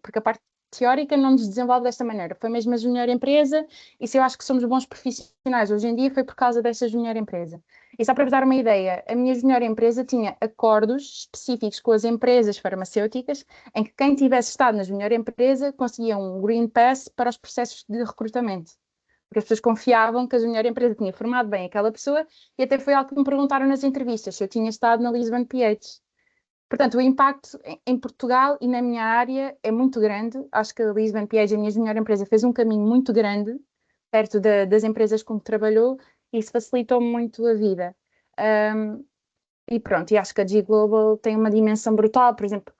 porque a parte teórica não nos desenvolve desta maneira. Foi mesmo a junior empresa, e se eu acho que somos bons profissionais hoje em dia, foi por causa dessa junior empresa. E só para vos dar uma ideia, a minha junior empresa tinha acordos específicos com as empresas farmacêuticas, em que quem tivesse estado na junior empresa conseguia um Green Pass para os processos de recrutamento. Porque as pessoas confiavam que a junior empresa tinha formado bem aquela pessoa, e até foi algo que me perguntaram nas entrevistas, se eu tinha estado na Lisbon PH. Portanto, o impacto em Portugal e na minha área é muito grande. Acho que a Lisbon PH, a minha junior empresa, fez um caminho muito grande perto das empresas com que trabalhou, e isso facilitou muito a vida. E pronto, e acho que a G Global tem uma dimensão brutal. Por exemplo,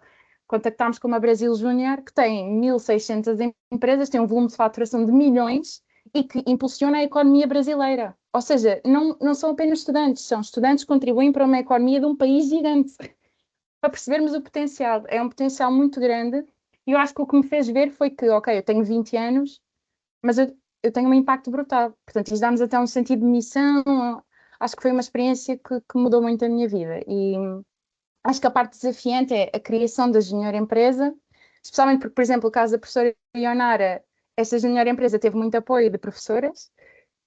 contactámos com uma Brasil Júnior, que tem 1.600 empresas, tem um volume de faturação de milhões e que impulsiona a economia brasileira. Ou seja, não são apenas estudantes, são estudantes que contribuem para uma economia de um país gigante. Para percebermos o potencial, é um potencial muito grande, e eu acho que o que me fez ver foi que, ok, eu tenho 20 anos, mas eu tenho um impacto brutal. Portanto, isso dá-nos até um sentido de missão. Acho que foi uma experiência que mudou muito a minha vida. E acho que a parte desafiante é a criação da junior empresa, especialmente porque, por exemplo, o caso da professora Ionara, esta junior empresa teve muito apoio de professoras.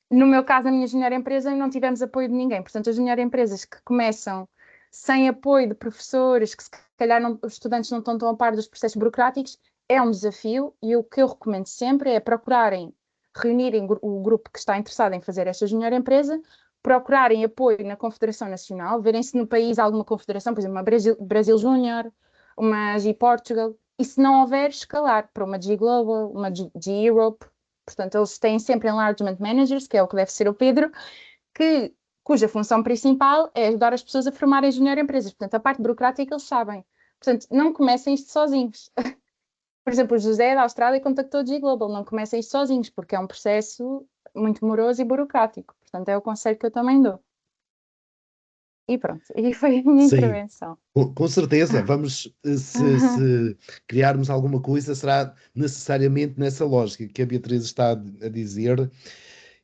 No meu caso, a minha junior empresa, não tivemos apoio de ninguém. Portanto, as junior empresas que começam sem apoio de professores, que se calhar os estudantes não estão tão a par dos processos burocráticos, é um desafio, e o que eu recomendo sempre é procurarem reunirem o grupo que está interessado em fazer esta junior empresa, procurarem apoio na Confederação Nacional, verem se no país há alguma confederação, por exemplo, uma Brasil Júnior, uma G Portugal, e se não houver, escalar para uma G Global, uma G Europe. Portanto, eles têm sempre Enlargement Managers, que é o que deve ser o Pedro, cuja função principal é ajudar as pessoas a formarem junior empresas. Portanto, a parte burocrática eles sabem. Portanto, não comecem isto sozinhos. Por exemplo, o José da Austrália contactou a G Global, não comecem isto sozinhos, porque é um processo muito moroso e burocrático. Portanto, é o conselho que eu também dou. E pronto, e foi a minha intervenção. Com certeza, vamos, se criarmos alguma coisa, será necessariamente nessa lógica que a Beatriz está a dizer,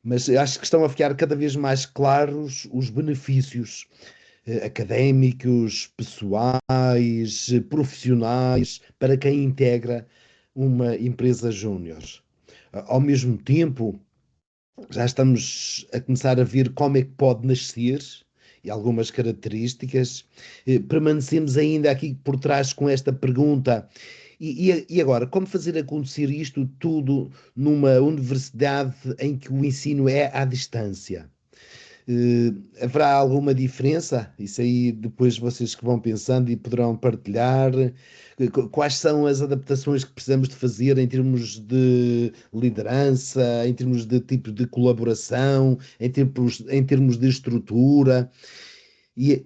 mas acho que estão a ficar cada vez mais claros os benefícios académicos, pessoais, profissionais, para quem integra uma empresa júnior. Ao mesmo tempo, já estamos a começar a ver como é que pode nascer e algumas características. Permanecemos ainda aqui por trás com esta pergunta. E agora, como fazer acontecer isto tudo numa universidade em que o ensino é à distância? Haverá alguma diferença? Isso aí depois vocês que vão pensando e poderão partilhar. Quais são as adaptações que precisamos de fazer em termos de liderança, em termos de tipo de colaboração, em termos de estrutura? E,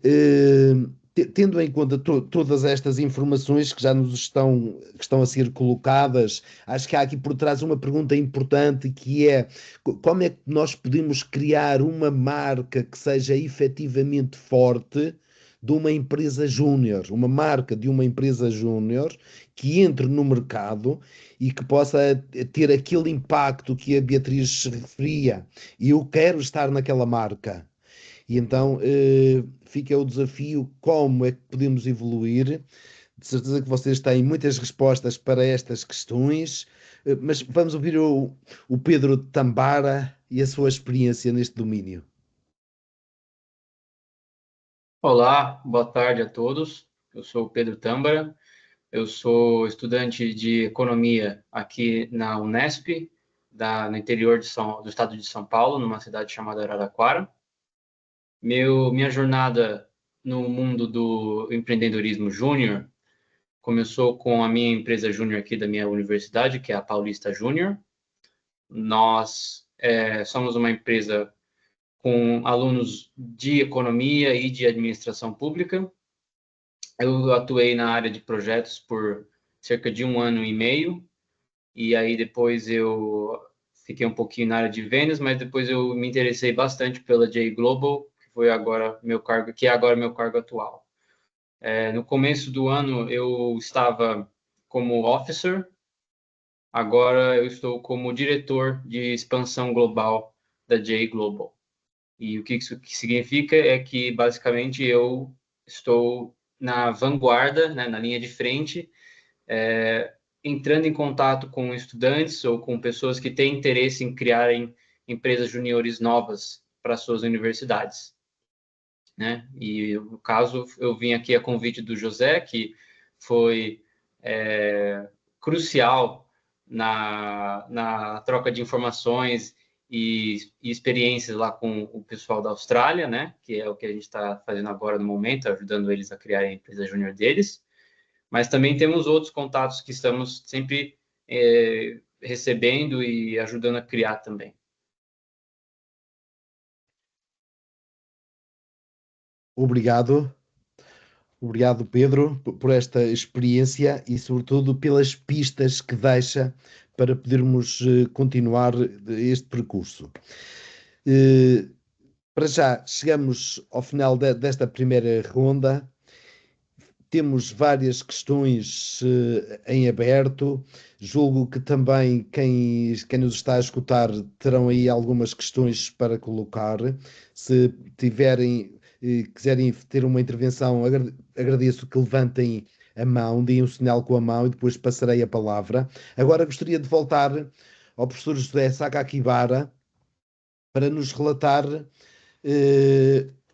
tendo em conta todas estas informações que já nos que estão a ser colocadas, acho que há aqui por trás uma pergunta importante que é como é que nós podemos criar uma marca que seja efetivamente forte de uma empresa júnior, uma marca de uma empresa júnior que entre no mercado e que possa ter aquele impacto que a Beatriz se referia. E eu quero estar naquela marca. E então fica o desafio: como é que podemos evoluir? De certeza que vocês têm muitas respostas para estas questões, mas vamos ouvir o Pedro Tambara e a sua experiência neste domínio. Olá, boa tarde a todos. Eu sou o Pedro Tambara, eu sou estudante de economia aqui na Unesp, no interior do estado de São Paulo, numa cidade chamada Araraquara. Minha jornada no mundo do empreendedorismo júnior começou com a minha empresa júnior aqui da minha universidade, que é a Paulista Júnior. Nós somos uma empresa com alunos de economia e de administração pública. Eu atuei na área de projetos por cerca de 1 ano e meio, e aí depois eu fiquei um pouquinho na área de vendas, mas depois eu me interessei bastante pela J Global, que foi agora meu cargo, que é agora meu cargo atual. No começo do ano eu estava como officer, agora eu estou como diretor de expansão global da J Global. E o que isso significa é que basicamente eu estou na vanguarda, né, na linha de frente, entrando em contato com estudantes ou com pessoas que têm interesse em criarem empresas juniores novas para suas universidades, né? E no caso eu vim aqui a convite do José, que foi crucial na troca de informações e experiências lá com o pessoal da Austrália, né? Que é o que a gente está fazendo agora no momento, ajudando eles a criar a empresa júnior deles. Mas também temos outros contatos que estamos sempre recebendo e ajudando a criar também. Obrigado. Obrigado, Pedro, por esta experiência e, sobretudo, pelas pistas que deixa para podermos continuar este percurso. Para já, chegamos ao final desta primeira ronda. Temos várias questões em aberto. Julgo que também quem nos está a escutar terão aí algumas questões para colocar. Se tiverem, quiserem ter uma intervenção, agradeço que levantem a mão, deem um sinal com a mão e depois passarei a palavra. Agora gostaria de voltar ao professor José Sakakibara para nos relatar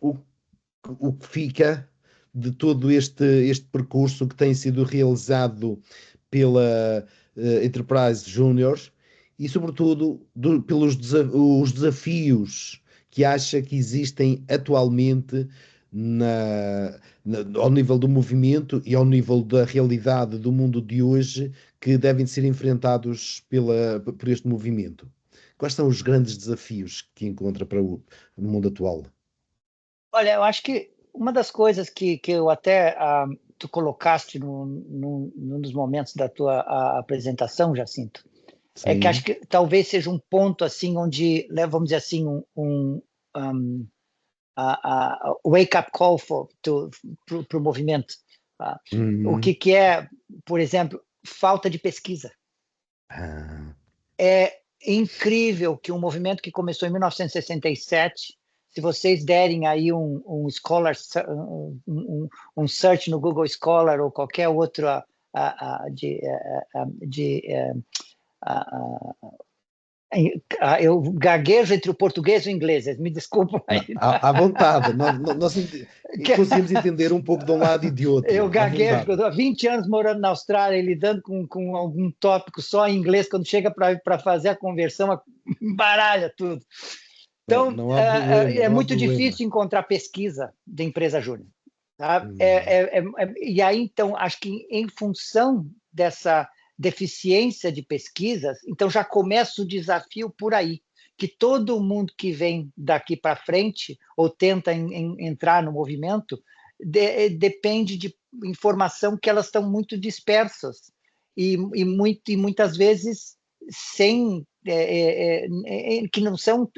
o que fica de todo este percurso que tem sido realizado pela Enterprise Junior e, sobretudo, pelos os desafios que acha que existem atualmente ao nível do movimento e ao nível da realidade do mundo de hoje que devem ser enfrentados por este movimento. Quais são os grandes desafios que encontra para no mundo atual? Olha, eu acho que uma das coisas que eu até tu colocaste num dos momentos da tua apresentação, Jacinto, é que acho que talvez seja um ponto assim onde, vamos dizer assim, wake-up call para o movimento. O que é, por exemplo, falta de pesquisa. É incrível que um movimento que começou em 1967, se vocês derem aí um search no Google Scholar ou qualquer outro eu gaguejo entre o português e o inglês, me desculpam aí. À vontade, nós conseguimos entender um pouco de um lado e de outro. Eu gaguejo, eu estou há 20 anos morando na Austrália e lidando com algum tópico só em inglês, quando chega para fazer a conversão, baralha tudo. Então, não há problema, é não há muito problema. difícil encontrar pesquisa de empresa júnior. Tá? E aí, então, acho que em função dessa deficiência de pesquisas, então já começa o desafio por aí, que todo mundo que vem daqui para frente ou tenta entrar no movimento depende de informação que elas estão muito dispersas e muitas vezes sem que não são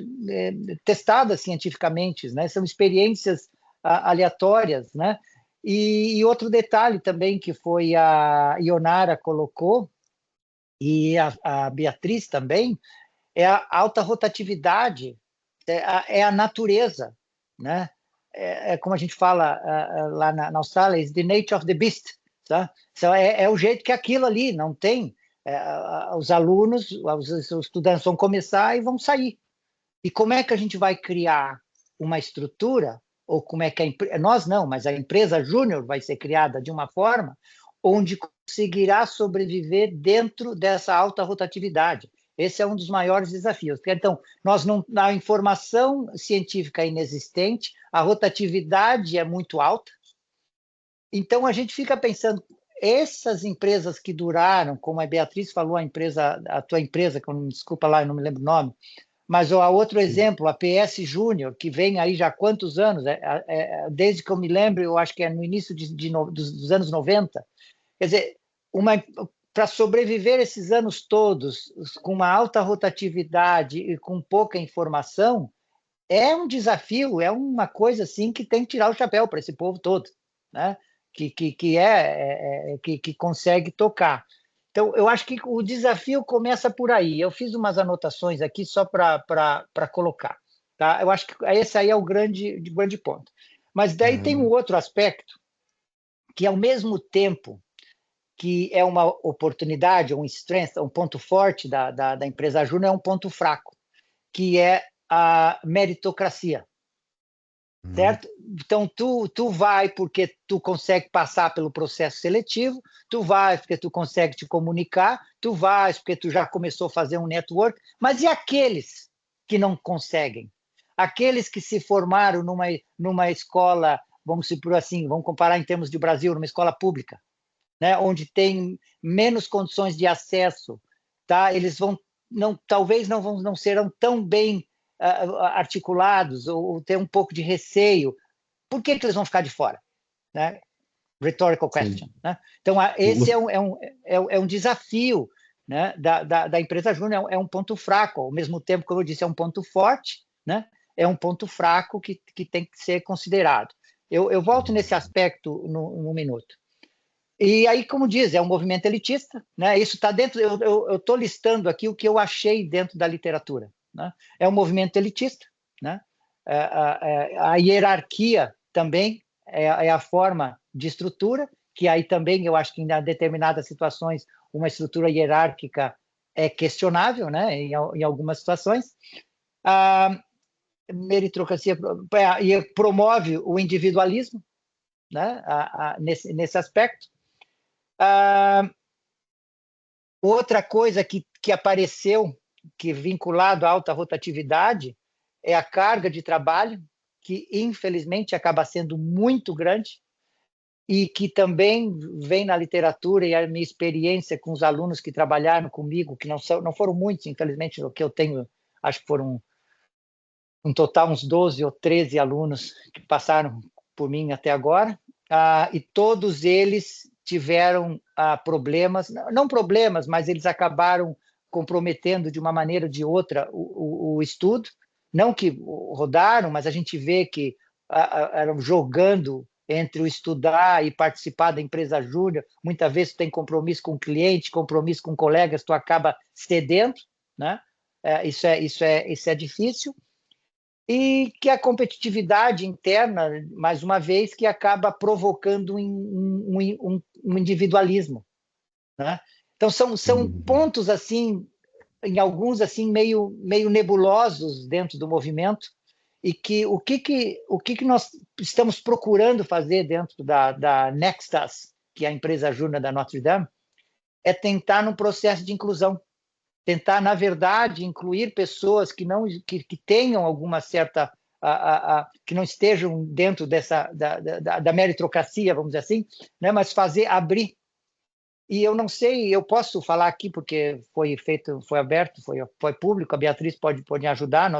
testadas cientificamente, né? São experiências aleatórias, né? E outro detalhe também que foi a Ionara colocou, e a Beatriz também, é a alta rotatividade, é a natureza, né? Como a gente fala lá na Austrália, is the nature of the beast, tá? Então, é o jeito que aquilo ali não tem. Os alunos, os estudantes vão começar e vão sair. E como é que a gente vai criar uma estrutura, ou como é que nós não, mas a empresa júnior vai ser criada de uma forma onde conseguirá sobreviver dentro dessa alta rotatividade? Esse é um dos maiores desafios. Então, a informação científica é inexistente, a rotatividade é muito alta, então a gente fica pensando, essas empresas que duraram, como a Beatriz falou, a tua empresa, que desculpa lá, eu não me lembro o nome, mas há outro exemplo, a PS Júnior, que vem aí já há quantos anos? Desde que eu me lembro, eu acho que é no início dos anos 90. Quer dizer, para sobreviver esses anos todos, com uma alta rotatividade e com pouca informação, é um desafio, é uma coisa assim que tem que tirar o chapéu para esse povo todo, né? Que consegue tocar. Então, eu acho que o desafio começa por aí. Eu fiz umas anotações aqui só para colocar. Tá? Eu acho que esse aí é o grande ponto. Mas daí tem um outro aspecto, que ao mesmo tempo que é uma oportunidade, um strength, um ponto forte da empresa júnior, é um ponto fraco, que é a meritocracia. Certo? Então, tu vai porque tu consegue passar pelo processo seletivo, tu vai porque tu consegue te comunicar, tu vai porque tu já começou a fazer um network, mas e aqueles que não conseguem? Aqueles que se formaram numa escola, vamos supor assim, vamos comparar em termos de Brasil, numa escola pública, né, onde tem menos condições de acesso, tá? Eles talvez não serão tão bem articulados ou ter um pouco de receio. Por que eles vão ficar de fora? Né? Rhetorical question. Né? Então, esse é um desafio, né, da empresa júnior, é um ponto fraco. Ao mesmo tempo, como eu disse, é um ponto forte, né? É um ponto fraco que tem que ser considerado. Eu volto nesse aspecto num minuto. E aí, como diz, é um movimento elitista, né? Isso está dentro. Eu estou listando aqui o que eu achei dentro da literatura. Né? É um movimento elitista, né? A hierarquia também é a forma de estrutura, que aí também eu acho que em determinadas situações uma estrutura hierárquica é questionável, né? Em algumas situações. A meritocracia promove o individualismo, né? Nesse aspecto. Outra coisa que apareceu, que vinculado à alta rotatividade, é a carga de trabalho, que infelizmente acaba sendo muito grande, e que também vem na literatura, e a minha experiência com os alunos que trabalharam comigo, que não foram muitos, infelizmente, o que eu tenho, acho que foram um total uns 12 ou 13 alunos que passaram por mim até agora, e todos eles tiveram problemas, não problemas, mas eles acabaram comprometendo de uma maneira ou de outra o estudo, não que rodaram, mas a gente vê que eram jogando entre o estudar e participar da empresa júnior. Muitas vezes tu tem compromisso com o cliente, compromisso com colegas, tu acaba cedendo, né? Isso é difícil. E que a competitividade interna, mais uma vez, que acaba provocando um individualismo, né? Então são pontos assim, em alguns assim meio nebulosos dentro do movimento, e que o que nós estamos procurando fazer dentro da Nextas, que é a empresa júnior da Notre Dame, é tentar num processo de inclusão, tentar, na verdade, incluir pessoas que tenham alguma certa, que não estejam dentro da meritocracia, vamos dizer assim, né? Mas abrir. E eu não sei, eu posso falar aqui porque foi aberto, foi público, a Beatriz pode ajudar.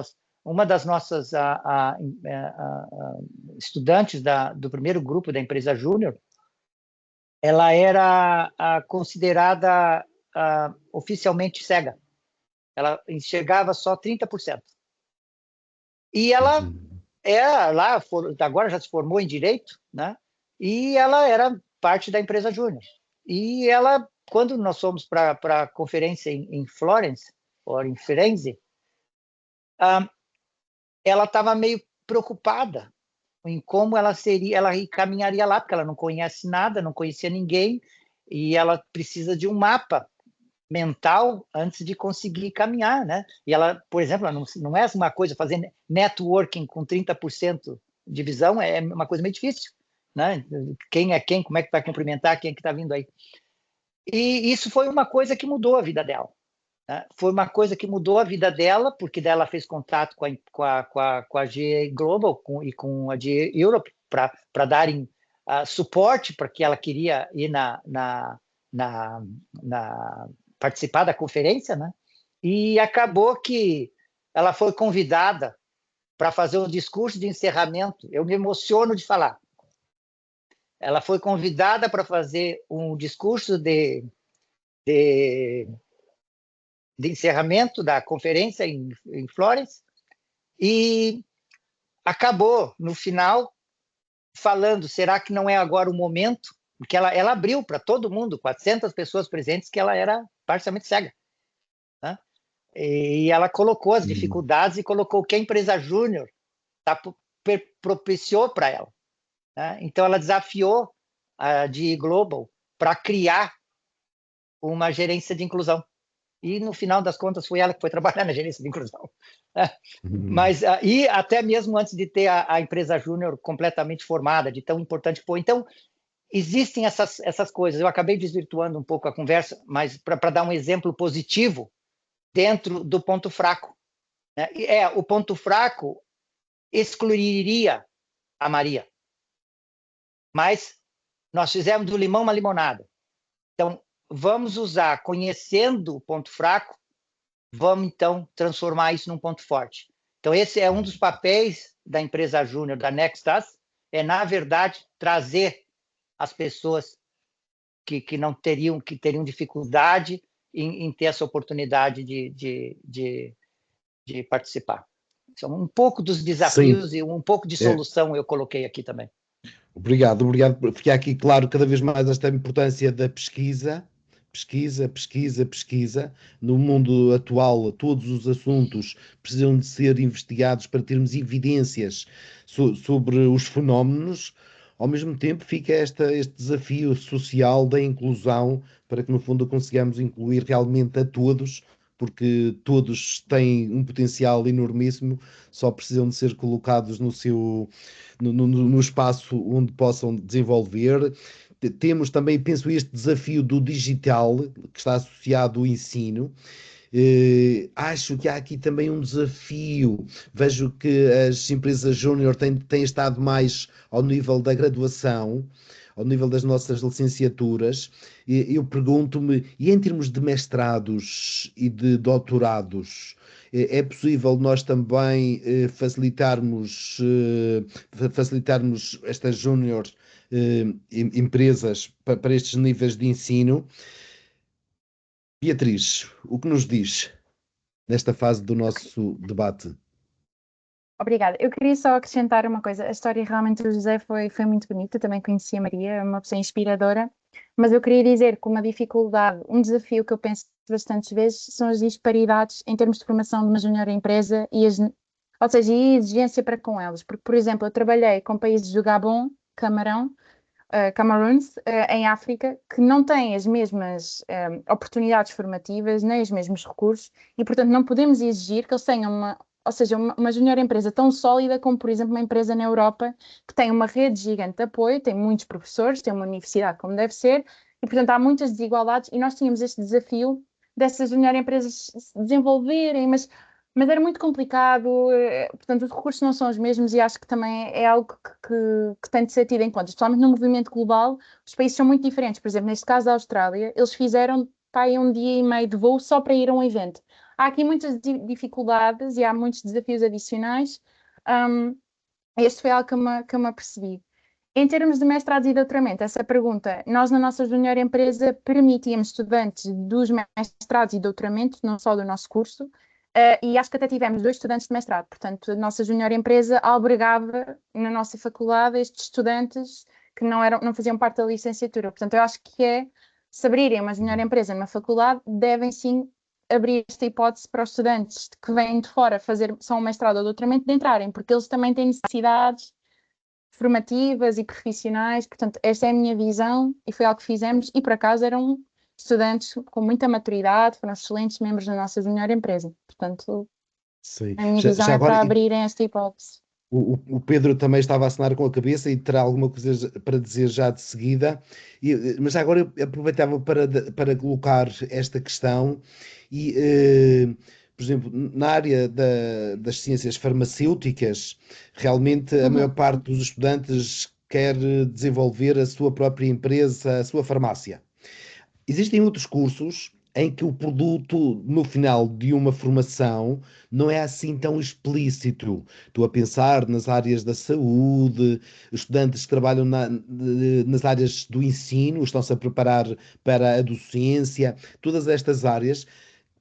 Uma das nossas estudantes do primeiro grupo da empresa Júnior, ela era considerada oficialmente cega. Ela enxergava só 30%. E ela agora já se formou em Direito, né? E ela era parte da empresa Júnior. E ela, quando nós fomos para a conferência em Florence, ou em Firenze, ela estava meio preocupada em como ela caminharia lá, porque ela não conhece nada, não conhecia ninguém, e ela precisa de um mapa mental antes de conseguir caminhar, né? E ela, por exemplo, ela não é uma coisa, fazer networking com 30% de visão é uma coisa meio difícil, né? Quem é quem, como é que vai cumprimentar, quem é que está vindo aí? E isso foi uma coisa que mudou a vida dela, né? Foi uma coisa que mudou a vida dela, porque daí ela fez contato com a GE Global e com a GE Europe para darem suporte para que ela queria ir participar da conferência, né? E acabou que ela foi convidada para fazer um discurso de encerramento. Eu me emociono de falar. Ela foi convidada para fazer um discurso de encerramento da conferência em Florence e acabou, no final, falando, será que não é agora o momento? Porque ela abriu para todo mundo, 400 pessoas presentes, que ela era parcialmente cega, né? E ela colocou as dificuldades e colocou o que a empresa Júnior propiciou para ela, né? Então, ela desafiou a GE Global para criar uma gerência de inclusão. E, no final das contas, foi ela que foi trabalhar na gerência de inclusão. Mas, e até mesmo antes de ter a empresa Júnior completamente formada, de tão importante que foi. Então, existem essas coisas. Eu acabei desvirtuando um pouco a conversa, mas para dar um exemplo positivo dentro do ponto fraco, né? O ponto fraco excluiria a Maria. Mas nós fizemos do limão uma limonada. Então, vamos usar, conhecendo o ponto fraco, vamos, então, transformar isso num ponto forte. Então, esse é um dos papéis da empresa Júnior, da Nextas, na verdade, trazer as pessoas que teriam dificuldade em ter essa oportunidade de participar. São um pouco dos desafios. Sim. E um pouco de solução eu coloquei aqui também. Obrigado por ficar aqui claro cada vez mais esta importância da pesquisa. Pesquisa. No mundo atual, todos os assuntos precisam de ser investigados para termos evidências sobre os fenómenos. Ao mesmo tempo, fica este desafio social da inclusão, para que, no fundo, consigamos incluir realmente a todos, porque todos têm um potencial enormíssimo, só precisam de ser colocados no espaço onde possam desenvolver. Temos também, penso, este desafio do digital, que está associado ao ensino. Acho que há aqui também um desafio. Vejo que as empresas júnior têm estado mais ao nível da graduação, ao nível das nossas licenciaturas. Eu pergunto-me, e em termos de mestrados e de doutorados, é possível nós também facilitarmos estas júniores empresas para estes níveis de ensino? Beatriz, o que nos diz nesta fase do nosso debate? Obrigada. Eu queria só acrescentar uma coisa. A história realmente do José foi muito bonita. Também conheci a Maria, é uma pessoa inspiradora. Mas eu queria dizer que uma dificuldade, um desafio que eu penso bastantes vezes são as disparidades em termos de formação de uma júnior empresa e ou seja, e a exigência para com elas. Porque, por exemplo, eu trabalhei com países do Gabão, Camarões, em África, que não têm as mesmas oportunidades formativas, nem os mesmos recursos, e, portanto, não podemos exigir que eles tenham uma júnior empresa tão sólida como, por exemplo, uma empresa na Europa, que tem uma rede gigante de apoio, tem muitos professores, tem uma universidade como deve ser, e, portanto, há muitas desigualdades, e nós tínhamos este desafio dessas junior empresas se desenvolverem, mas era muito complicado, portanto, os recursos não são os mesmos e acho que também é algo que tem de ser tido em conta, especialmente no movimento global. Os países são muito diferentes. Por exemplo, neste caso da Austrália, eles fizeram um dia e meio de voo só para ir a um evento. Há aqui muitas dificuldades e há muitos desafios adicionais. Este foi algo que eu me apercebi. Em termos de mestrados e doutoramento, essa pergunta, nós na nossa junior empresa permitíamos estudantes dos mestrados e doutoramento, não só do nosso curso, e acho que até tivemos 2 estudantes de mestrado. Portanto, a nossa junior empresa albergava na nossa faculdade estes estudantes que não faziam parte da licenciatura. Portanto, eu acho que se abrirem uma junior empresa numa faculdade, devem sim abrir esta hipótese para os estudantes que vêm de fora fazer só um mestrado ou doutoramento de entrarem, porque eles também têm necessidades formativas e profissionais. Portanto, esta é a minha visão e foi algo que fizemos, e por acaso eram estudantes com muita maturidade, foram excelentes membros da nossa junior empresa. Portanto, Sim. a minha visão Já é agora, para abrirem esta hipótese. O Pedro também estava a assinar com a cabeça e terá alguma coisa para dizer já de seguida, mas agora eu aproveitava para colocar esta questão e, por exemplo, na área das ciências farmacêuticas, realmente a maior parte dos estudantes quer desenvolver a sua própria empresa, a sua farmácia. Existem outros cursos em que o produto, no final de uma formação, não é assim tão explícito. Estou a pensar nas áreas da saúde, estudantes que trabalham nas áreas do ensino, estão-se a preparar para a docência, todas estas áreas.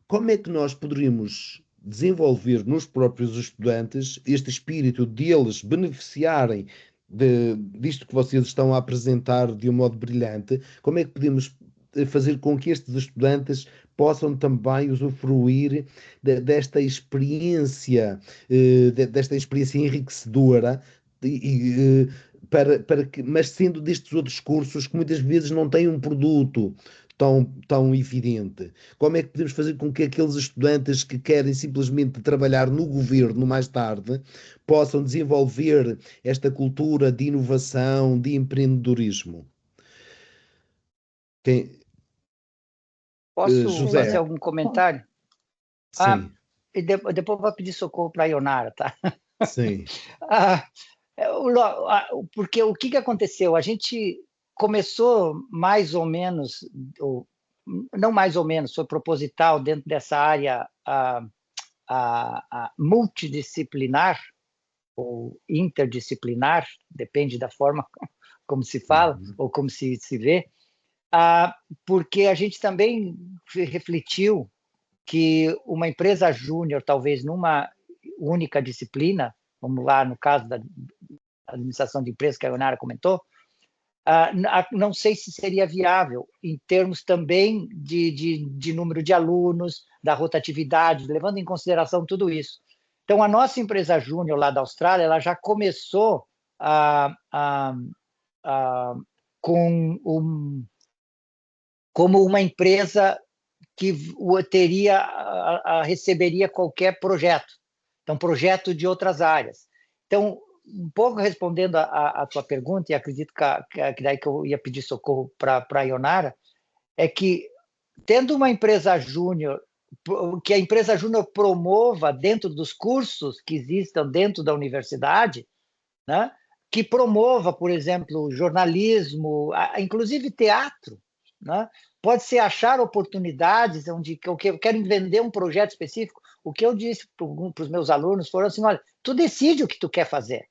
Como é que nós poderíamos desenvolver nos próprios estudantes este espírito de eles beneficiarem disto que vocês estão a apresentar de um modo brilhante? Como é que podemos fazer com que estes estudantes possam também usufruir desta experiência, desta experiência enriquecedora, mas sendo destes outros cursos que muitas vezes não têm um produto tão evidente? Como é que podemos fazer com que aqueles estudantes que querem simplesmente trabalhar no governo mais tarde possam desenvolver esta cultura de inovação, de empreendedorismo? Posso José, fazer algum comentário? sim, E depois vou pedir socorro para a Ionara, tá? sim. Porque o que aconteceu? A gente começou mais ou menos, não mais ou menos, foi proposital dentro dessa área multidisciplinar ou interdisciplinar, depende da forma como se fala ou como se vê, porque a gente também refletiu que uma empresa júnior, talvez numa única disciplina, vamos lá, no caso da administração de empresas que a Ionara comentou, não sei se seria viável em termos também de número de alunos, da rotatividade, levando em consideração tudo isso. Então, a nossa empresa júnior lá da Austrália, ela já começou como uma empresa que receberia qualquer projeto. Então, projeto de outras áreas. Então, um pouco respondendo a tua pergunta, e acredito que daí que eu ia pedir socorro para a Ionara, é que, tendo uma empresa júnior, que a empresa júnior promova dentro dos cursos que existam dentro da universidade, né, que promova, por exemplo, jornalismo, inclusive teatro, né? Pode ser achar oportunidades onde eu quero vender um projeto específico. O que eu disse para os meus alunos foram assim: olha, tu decide o que tu quer fazer,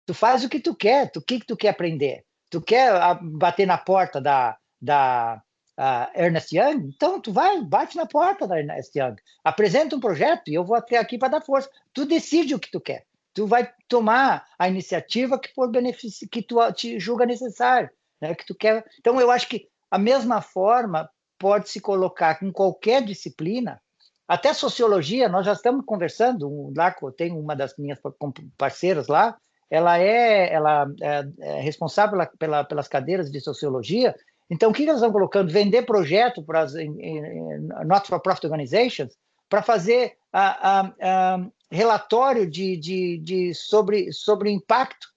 tu faz o que tu quer, o que tu quer aprender. Tu quer bater na porta da Ernst Young? Então tu bate na porta da Ernst Young, apresenta um projeto e eu vou até aqui para dar força. Tu decide o que tu quer. Tu vai tomar a iniciativa que for benefício, que tu te julga necessário, né? Que tu quer. Então eu acho que a mesma forma pode se colocar com qualquer disciplina, até sociologia. Nós já estamos conversando. Lá tem uma das minhas parceiras lá, ela é responsável pelas cadeiras de sociologia. Então, o que nós estamos colocando? Vender projeto para as not-for-profit organizations para fazer relatório sobre impacto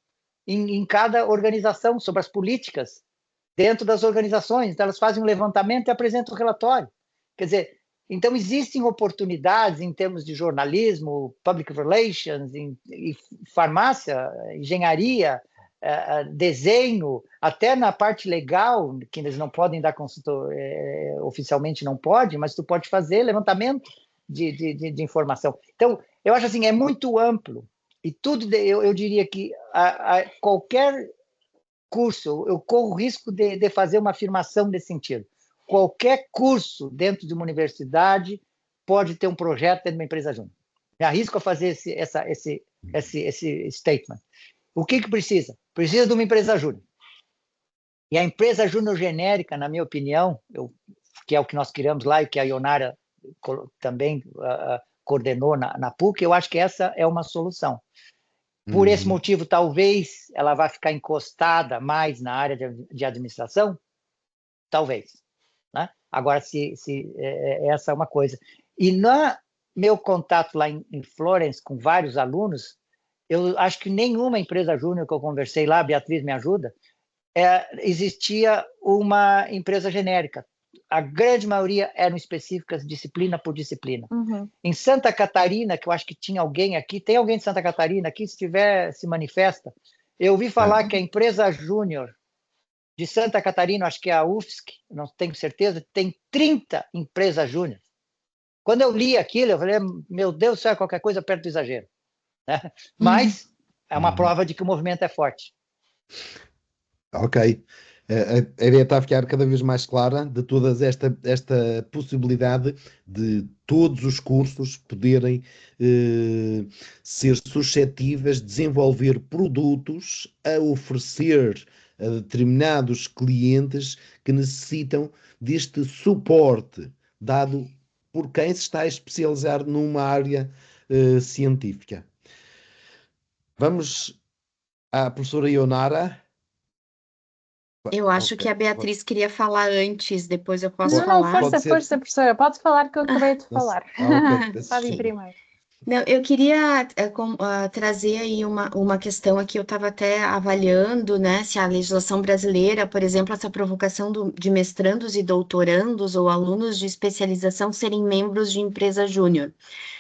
em cada organização, sobre as políticas dentro das organizações. Então, elas fazem um levantamento e apresentam o relatório. Quer dizer, Então, existem oportunidades em termos de jornalismo, public relations, e farmácia, engenharia, desenho, até na parte legal, que eles não podem dar consultor, oficialmente não pode, mas tu pode fazer levantamento de informação. Então, eu acho assim, é muito amplo. E tudo, eu diria que qualquer curso, eu corro o risco de fazer uma afirmação nesse sentido. Qualquer curso dentro de uma universidade pode ter um projeto dentro de uma empresa júnior. Me arrisco a fazer esse statement. O que precisa? Precisa de uma empresa júnior. E a empresa júnior genérica, na minha opinião, que é o que nós criamos lá e que a Ionara também coordenou na PUC, eu acho que essa é uma solução. Por esse motivo, talvez ela vá ficar encostada mais na área de administração, talvez. Né? Agora, se essa é uma coisa. E no meu contato lá em Florence, com vários alunos, eu acho que nenhuma empresa júnior que eu conversei lá, a Beatriz me ajuda, existia uma empresa genérica. A grande maioria eram específicas, disciplina por disciplina. Uhum. Em Santa Catarina, que eu acho que tinha alguém aqui, tem alguém de Santa Catarina aqui, se tiver, se manifesta. Eu ouvi falar que a empresa júnior de Santa Catarina, acho que é a UFSC, não tenho certeza, tem 30 empresas júnior. Quando eu li aquilo, eu falei, meu Deus do céu, qualquer coisa perto do exagero. Né? Mas é uma prova de que o movimento é forte. Ok. A ideia está a ficar cada vez mais clara de toda esta possibilidade de todos os cursos poderem ser suscetíveis de desenvolver produtos a oferecer a determinados clientes que necessitam deste suporte dado por quem se está a especializar numa área científica. Vamos à professora Ionara. Eu acho que a Beatriz queria falar antes, depois eu posso Não, falar. força, professora, pode falar que eu acabei de falar. Ok, Pode ir primeiro. Não, eu queria trazer aí uma questão aqui, eu estava até avaliando, né, se a legislação brasileira, por exemplo, essa provocação de mestrandos e doutorandos ou alunos de especialização serem membros de empresa júnior.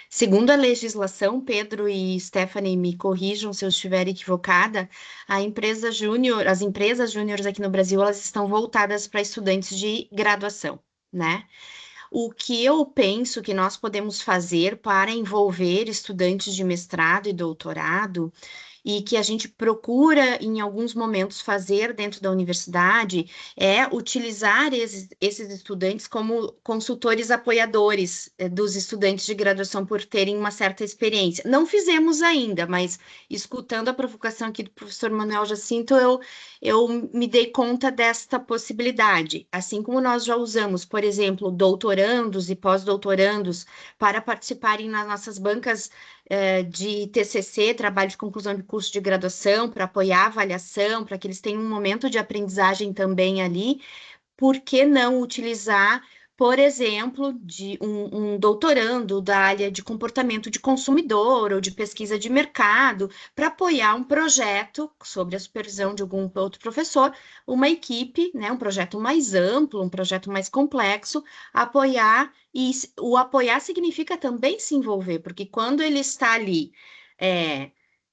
Segundo a legislação, Pedro e Stephanie me corrijam se eu estiver equivocada, as empresas júniores aqui no Brasil, elas estão voltadas para estudantes de graduação, né? O que eu penso que nós podemos fazer para envolver estudantes de mestrado e doutorado, e que a gente procura, em alguns momentos, fazer dentro da universidade, é utilizar esses estudantes como consultores apoiadores dos estudantes de graduação por terem uma certa experiência. Não fizemos ainda, mas escutando a provocação aqui do professor Manuel Jacinto, eu me dei conta desta possibilidade. Assim como nós já usamos, por exemplo, doutorandos e pós-doutorandos para participarem nas nossas bancas de TCC, trabalho de conclusão de curso de graduação, para apoiar a avaliação, para que eles tenham um momento de aprendizagem também ali, por que não utilizar, por exemplo, de um doutorando da área de comportamento de consumidor ou de pesquisa de mercado, para apoiar um projeto, sob a supervisão de algum outro professor, uma equipe, né, um projeto mais amplo, um projeto mais complexo, apoiar, e o apoiar significa também se envolver, porque quando ele está ali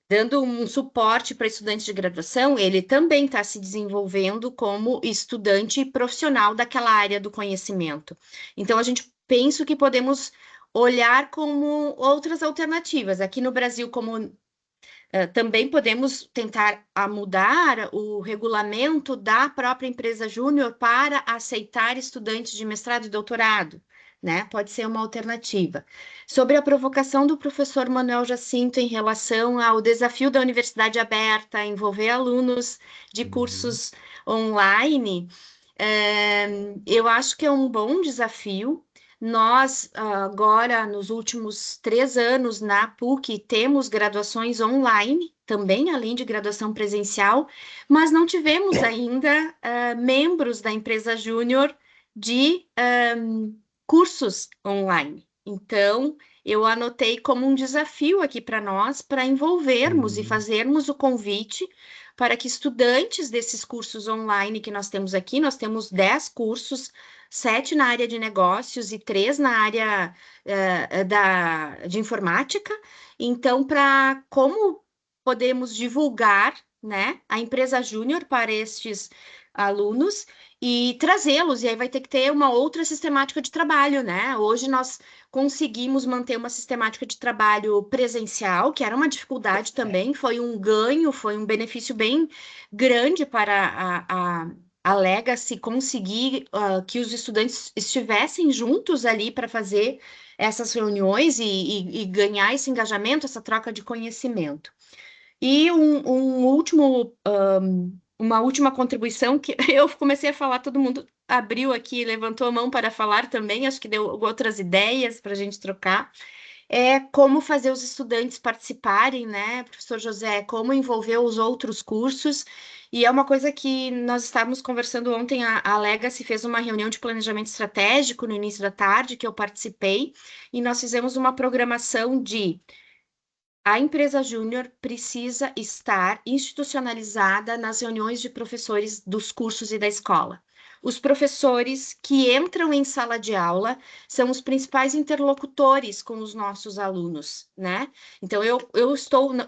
dando um suporte para estudantes de graduação, ele também está se desenvolvendo como estudante profissional daquela área do conhecimento. Então, a gente pensa que podemos olhar como outras alternativas. Aqui no Brasil, como também podemos tentar mudar o regulamento da própria empresa júnior para aceitar estudantes de mestrado e doutorado, né? Pode ser uma alternativa. Sobre a provocação do professor Manuel Jacinto em relação ao desafio da universidade aberta, envolver alunos de cursos online, eu acho que é um bom desafio. Nós, agora, nos últimos 3 anos, na PUC, temos graduações online, também, além de graduação presencial, mas não tivemos ainda membros da empresa júnior de cursos online. Então, eu anotei como um desafio aqui para nós, para envolvermos e fazermos o convite para que estudantes desses cursos online que nós temos aqui, nós temos 10 cursos 7 na área de negócios e 3 na área de informática. Então, para como podemos divulgar, né, a empresa júnior para estes alunos e trazê-los, e aí vai ter que ter uma outra sistemática de trabalho, né? Hoje nós conseguimos manter uma sistemática de trabalho presencial, que era uma dificuldade também, foi um ganho, foi um benefício bem grande para a Legacy conseguir que os estudantes estivessem juntos ali para fazer essas reuniões e ganhar esse engajamento, essa troca de conhecimento. E uma última contribuição que eu comecei a falar, todo mundo abriu aqui, levantou a mão para falar também, acho que deu outras ideias para a gente trocar, é como fazer os estudantes participarem, né, professor José, como envolver os outros cursos, e é uma coisa que nós estávamos conversando ontem, a Legacy fez uma reunião de planejamento estratégico no início da tarde, que eu participei, e nós fizemos uma programação de a empresa júnior precisa estar institucionalizada nas reuniões de professores dos cursos e da escola. Os professores que entram em sala de aula são os principais interlocutores com os nossos alunos, né? Então, eu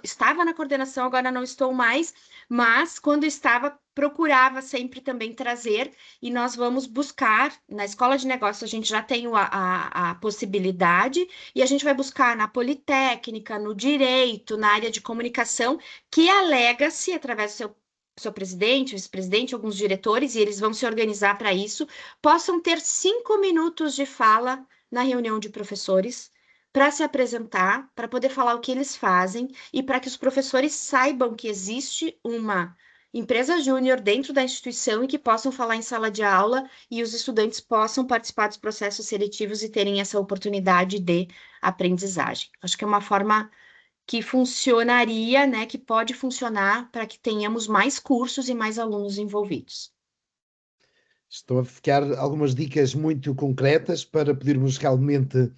estava na coordenação, agora não estou mais, mas quando estava, procurava sempre também trazer, e nós vamos buscar, na escola de negócios a gente já tem a possibilidade, e a gente vai buscar na Politécnica, no Direito, na área de comunicação, que a Legacy, através do seu presidente, vice-presidente, alguns diretores, e eles vão se organizar para isso, possam ter 5 minutos de fala na reunião de professores, para se apresentar, para poder falar o que eles fazem, e para que os professores saibam que existe uma empresa júnior dentro da instituição e que possam falar em sala de aula e os estudantes possam participar dos processos seletivos e terem essa oportunidade de aprendizagem. Acho que é uma forma que funcionaria, né, que pode funcionar para que tenhamos mais cursos e mais alunos envolvidos. Estão a ficar algumas dicas muito concretas para podermos realmente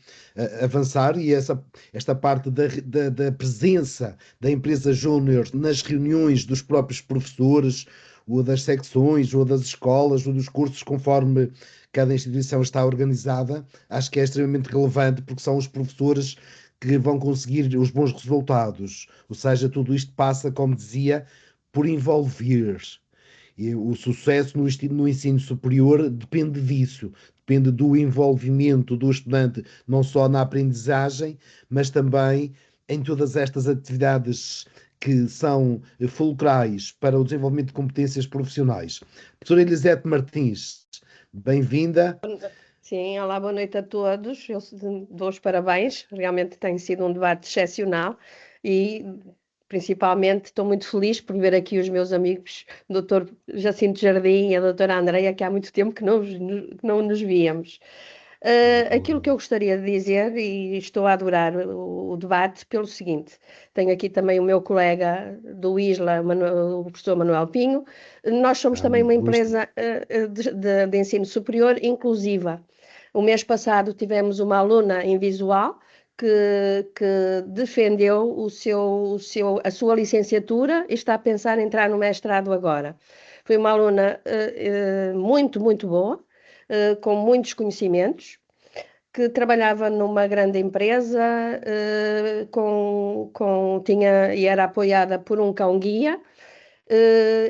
avançar, e esta parte da presença da empresa júnior nas reuniões dos próprios professores, ou das secções, ou das escolas, ou dos cursos, conforme cada instituição está organizada, acho que é extremamente relevante, porque são os professores que vão conseguir os bons resultados. Ou seja, tudo isto passa, como dizia, por envolver. E o sucesso no ensino superior depende disso, depende do envolvimento do estudante, não só na aprendizagem, mas também em todas estas atividades que são fulcrais para o desenvolvimento de competências profissionais. Professora Elisete Martins, bem-vinda. Sim, olá, boa noite a todos. Eu dou os parabéns, realmente tem sido um debate excepcional e principalmente estou muito feliz por ver aqui os meus amigos, o Dr. Jacinto Jardim e a doutora Andreia, que há muito tempo que não nos víamos. Aquilo que eu gostaria de dizer, e estou a adorar o debate, pelo seguinte: tenho aqui também o meu colega do ISLA, o professor Manuel Pinho. Nós somos também uma empresa de ensino superior inclusiva. O mês passado tivemos uma aluna em visual que defendeu a sua licenciatura e está a pensar em entrar no mestrado agora. Foi uma aluna muito, muito boa, com muitos conhecimentos, que trabalhava numa grande empresa, e era apoiada por um cão-guia,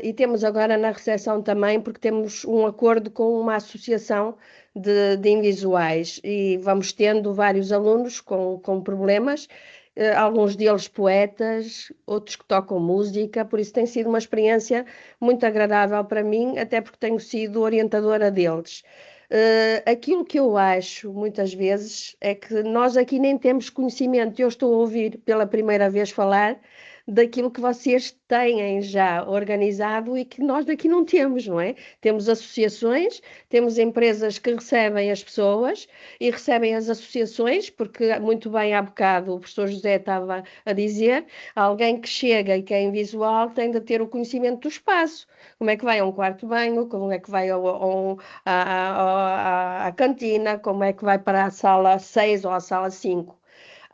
e temos agora na recepção também, porque temos um acordo com uma associação de invisuais, e vamos tendo vários alunos com problemas, alguns deles poetas, outros que tocam música, por isso tem sido uma experiência muito agradável para mim, até porque tenho sido orientadora deles. Aquilo que eu acho muitas vezes é que nós aqui nem temos conhecimento. Eu estou a ouvir pela primeira vez falar daquilo que vocês têm já organizado e que nós daqui não temos, não é? Temos associações, temos empresas que recebem as pessoas e recebem as associações, porque muito bem há bocado o professor José estava a dizer, alguém que chega e que é em visual tem de ter o conhecimento do espaço. Como é que vai a um quarto banho, como é que vai à cantina, como é que vai para a sala 6 ou a sala 5.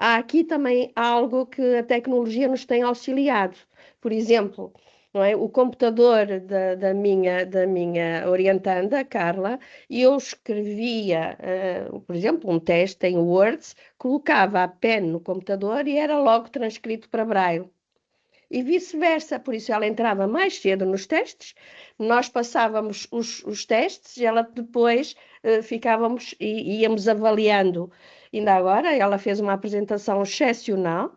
Há aqui também algo que a tecnologia nos tem auxiliado. Por exemplo, não é? O computador da minha orientanda, Carla, e eu escrevia, por exemplo, um teste em Word, colocava a pen no computador e era logo transcrito para Braille. E vice-versa, por isso ela entrava mais cedo nos testes, nós passávamos os testes e ela depois ficávamos e íamos avaliando. Ainda agora ela fez uma apresentação excepcional,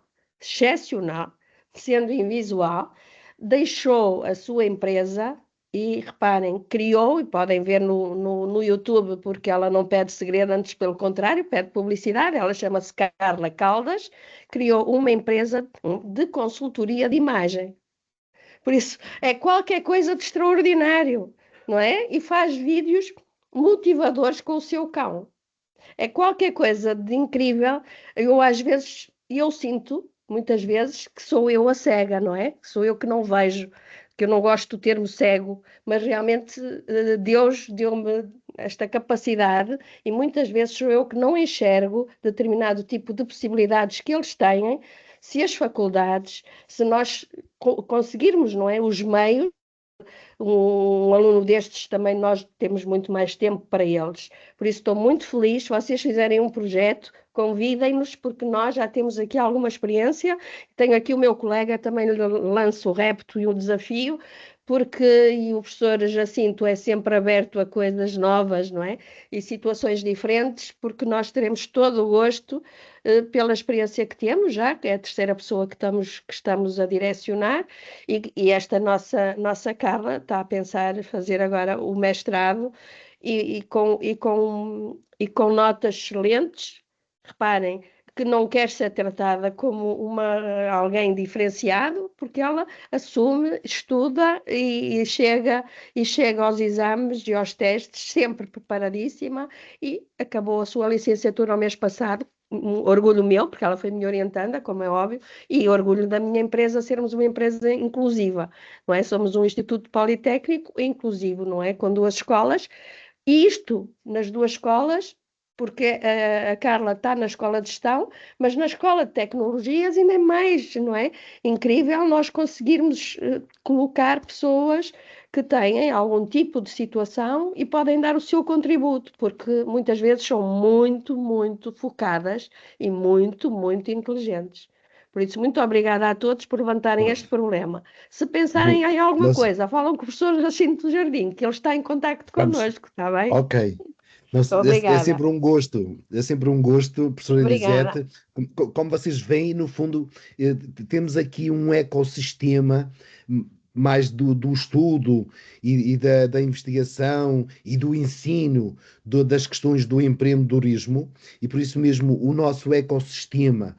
sendo em visual, deixou a sua empresa e, reparem, criou, e podem ver no YouTube, porque ela não pede segredo, antes pelo contrário, pede publicidade, ela chama-se Carla Caldas, criou uma empresa de consultoria de imagem. Por isso, é qualquer coisa de extraordinário, não é? E faz vídeos motivadores com o seu cão. É qualquer coisa de incrível. Eu sinto, muitas vezes, que sou eu a cega, não é? Que sou eu que não vejo, que eu não gosto do termo cego, mas realmente Deus deu-me esta capacidade e muitas vezes sou eu que não enxergo determinado tipo de possibilidades que eles têm, se as faculdades, se nós conseguirmos, não é, os meios. Um aluno destes também nós temos muito mais tempo para eles. Por isso estou muito feliz. Se vocês fizerem um projeto, convidem-nos, porque nós já temos aqui alguma experiência. Tenho aqui o meu colega, também lhe lanço o repto e o desafio, e o professor Jacinto é sempre aberto a coisas novas, não é? E situações diferentes, porque nós teremos todo o gosto, pela experiência que temos já, que é a terceira pessoa que estamos a direcionar, e esta nossa Carla está a pensar fazer agora o mestrado e com notas excelentes. Reparem que não quer ser tratada como alguém diferenciado, porque ela assume, estuda e chega aos exames e aos testes sempre preparadíssima e acabou a sua licenciatura no mês passado. Um orgulho meu, porque ela foi minha orientanda, como é óbvio, e orgulho da minha empresa sermos uma empresa inclusiva, não é? Somos um instituto politécnico inclusivo, não é? Com 2 escolas, e isto nas 2 escolas, porque a Carla está na escola de gestão, mas na escola de tecnologias ainda é mais, não é? Incrível nós conseguirmos colocar pessoas que têm algum tipo de situação e podem dar o seu contributo, porque muitas vezes são muito, muito focadas e muito, muito inteligentes. Por isso, muito obrigada a todos por levantarem este problema. Se pensarem em alguma Nós coisa, falam com o professor Jacinto Jardim, que ele está em contacto vamos. connosco, está bem? Ok. É sempre um gosto, professora Obrigada. Elisete. Como vocês veem, no fundo, temos aqui um ecossistema mais do estudo e da investigação e do ensino das questões do empreendedorismo, e por isso mesmo o nosso ecossistema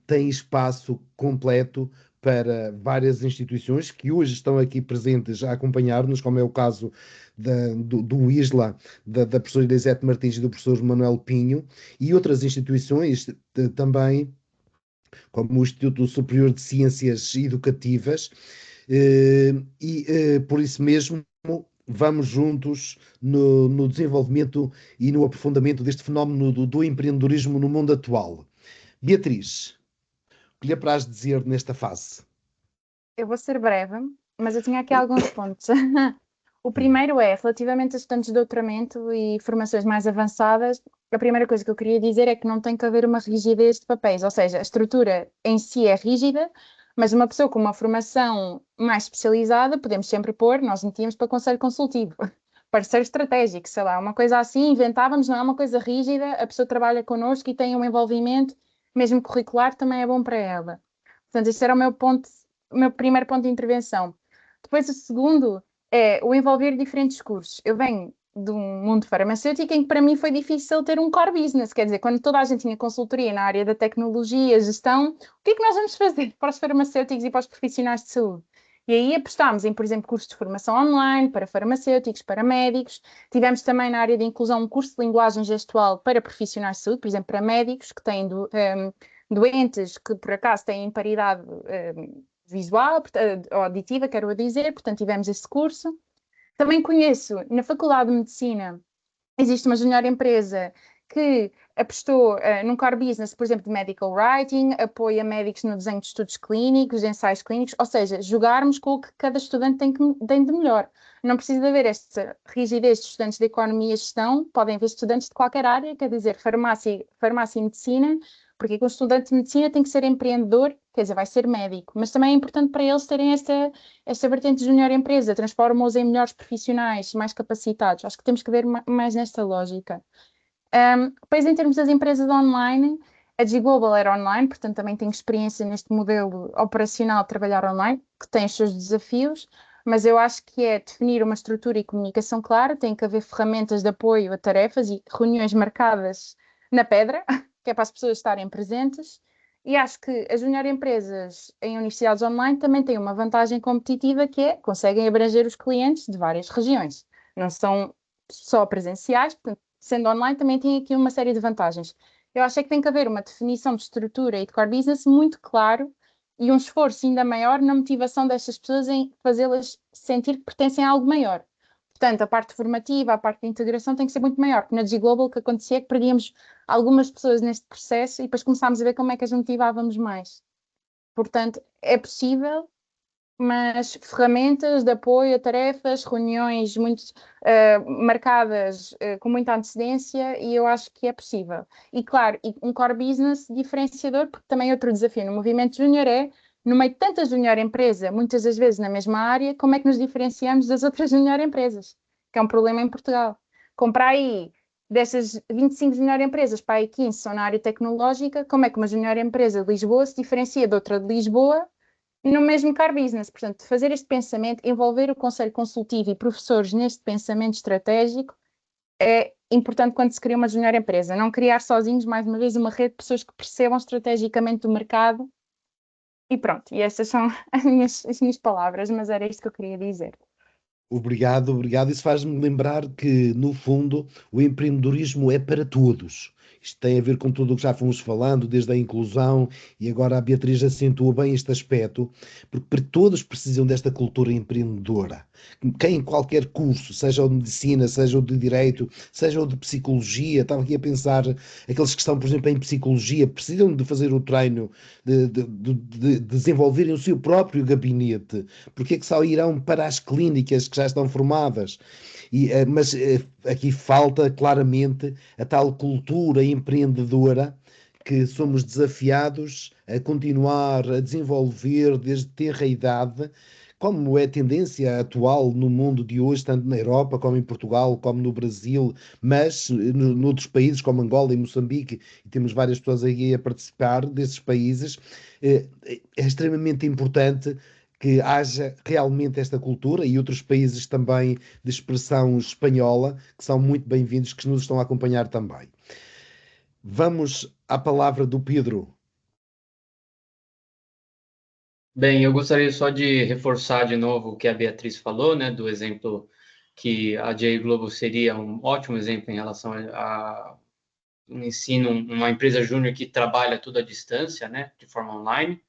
tem espaço completo para várias instituições que hoje estão aqui presentes a acompanhar-nos, como é o caso do ISLA, da professora Elisete Martins e do professor Manuel Pinho, e outras instituições também, como o Instituto Superior de Ciências Educativas, por isso mesmo vamos juntos no desenvolvimento e no aprofundamento deste fenómeno do empreendedorismo no mundo atual. Beatriz, o que lhe apraz dizer nesta fase? Eu vou ser breve, mas eu tinha aqui alguns pontos. O primeiro é, relativamente a estudantes de doutoramento e formações mais avançadas, a primeira coisa que eu queria dizer é que não tem que haver uma rigidez de papéis, ou seja, a estrutura em si é rígida, mas uma pessoa com uma formação mais especializada, podemos sempre pôr, nós metíamos para conselho consultivo, parceiro estratégico, sei lá, uma coisa assim, inventávamos, não é uma coisa rígida, a pessoa trabalha connosco e tem um envolvimento, mesmo curricular, também é bom para ela. Portanto, este era o meu primeiro ponto de intervenção. Depois, o segundo é o envolver diferentes cursos. Eu venho de um mundo farmacêutico em que para mim foi difícil ter um core business, quer dizer, quando toda a gente tinha consultoria na área da tecnologia, gestão, o que é que nós vamos fazer para os farmacêuticos e para os profissionais de saúde? E aí apostámos em, por exemplo, cursos de formação online para farmacêuticos, para médicos. Tivemos também na área de inclusão um curso de linguagem gestual para profissionais de saúde, por exemplo, para médicos que têm doentes que por acaso têm imparidade visual, auditiva, quero dizer, portanto tivemos esse curso. Também conheço, na Faculdade de Medicina, existe uma junior empresa que apostou num core business, por exemplo, de medical writing, apoio a médicos no desenho de estudos clínicos, de ensaios clínicos, ou seja, jogarmos com o que cada estudante tem de melhor. Não precisa haver esta rigidez de estudantes de economia e gestão, podem haver estudantes de qualquer área, quer dizer, farmácia e medicina, porque o estudante de medicina tem que ser empreendedor, quer dizer, vai ser médico, mas também é importante para eles terem esta vertente de junior empresa, transformam-os em melhores profissionais, mais capacitados. Acho que temos que ver mais nesta lógica. Depois, em termos das empresas online, a G-Global era online, portanto também tenho experiência neste modelo operacional de trabalhar online, que tem os seus desafios, mas eu acho que é definir uma estrutura e comunicação clara, tem que haver ferramentas de apoio a tarefas e reuniões marcadas na pedra, que é para as pessoas estarem presentes, e acho que as junior empresas em universidades online também têm uma vantagem competitiva, que é conseguem abranger os clientes de várias regiões, não são só presenciais, portanto, sendo online também tem aqui uma série de vantagens. Eu acho que tem que haver uma definição de estrutura e de core business muito claro e um esforço ainda maior na motivação destas pessoas em fazê-las sentir que pertencem a algo maior. Portanto, a parte formativa, a parte de integração tem que ser muito maior, porque na G-Global o que acontecia é que perdíamos algumas pessoas neste processo e depois começámos a ver como é que as motivávamos mais. Portanto, é possível, mas ferramentas de apoio a tarefas, reuniões muito marcadas com muita antecedência, e eu acho que é possível. E claro, um core business diferenciador, porque também outro desafio no movimento júnior é, no meio de tanta junior empresa, muitas das vezes na mesma área, como é que nos diferenciamos das outras junior empresas? Que é um problema em Portugal. Comprar aí, dessas 25 junior empresas, para aí 15 são na área tecnológica, como é que uma junior empresa de Lisboa se diferencia de outra de Lisboa no mesmo car business? Portanto, fazer este pensamento, envolver o Conselho Consultivo e professores neste pensamento estratégico é importante quando se cria uma junior empresa. Não criar sozinhos, mais uma vez, uma rede de pessoas que percebam estrategicamente o mercado. E pronto, e estas são as minhas palavras, mas era isto que eu queria dizer. Obrigado, obrigado. Isso faz-me lembrar que, no fundo, o empreendedorismo é para todos. Isto tem a ver com tudo o que já fomos falando, desde a inclusão, e agora a Beatriz acentua bem este aspecto, porque todos precisam desta cultura empreendedora. Quem em qualquer curso, seja o de medicina, seja o de direito, seja o de psicologia, estava aqui a pensar, aqueles que estão, por exemplo, em psicologia, precisam de fazer o treino, de desenvolverem o seu próprio gabinete, porque é que só irão para as clínicas que já estão formadas? Mas aqui falta claramente a tal cultura empreendedora que somos desafiados a continuar a desenvolver desde tenra idade, como é tendência atual no mundo de hoje, tanto na Europa como em Portugal, como no Brasil, mas noutros países como Angola e Moçambique, e temos várias pessoas aí a participar desses países, é extremamente importante que haja realmente esta cultura, e outros países também de expressão espanhola, que são muito bem-vindos, que nos estão a acompanhar também. Vamos à palavra do Pedro. Bem, eu gostaria só de reforçar de novo o que a Beatriz falou, né, do exemplo que a G-Global seria um ótimo exemplo em relação a um ensino, uma empresa júnior que trabalha tudo à distância, né, de forma online.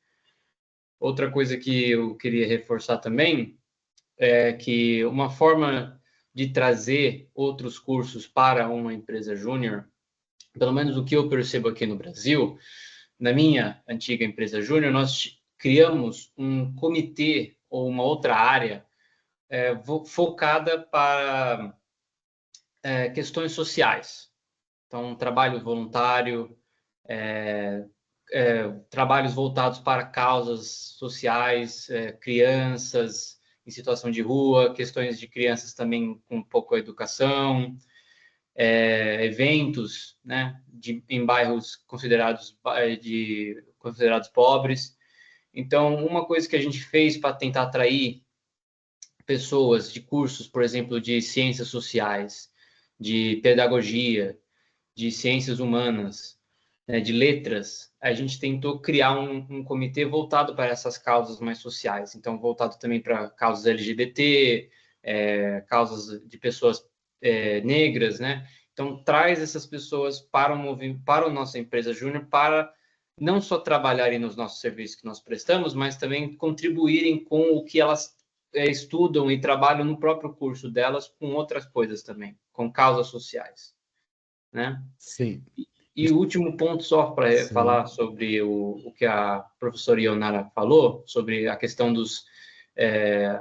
Outra coisa que eu queria reforçar também é que uma forma de trazer outros cursos para uma empresa júnior, pelo menos o que eu percebo aqui no Brasil, na minha antiga empresa júnior, nós criamos um comitê ou uma outra área focada para questões sociais. Então, trabalho voluntário, trabalhos voltados para causas sociais, crianças em situação de rua, questões de crianças também com pouca educação, eventos, né, em bairros considerados pobres. Então, uma coisa que a gente fez para tentar atrair pessoas de cursos, por exemplo, de ciências sociais, de pedagogia, de ciências humanas, né, de letras, a gente tentou criar um comitê voltado para essas causas mais sociais. Então, voltado também para causas LGBT, causas de pessoas negras, né? Então, traz essas pessoas para a nossa empresa júnior, para não só trabalharem nos nossos serviços que nós prestamos, mas também contribuírem com o que elas estudam e trabalham no próprio curso delas com outras coisas também, com causas sociais, né? Sim. E o último ponto, só para falar sobre o que a professora Ionara falou, sobre a questão dos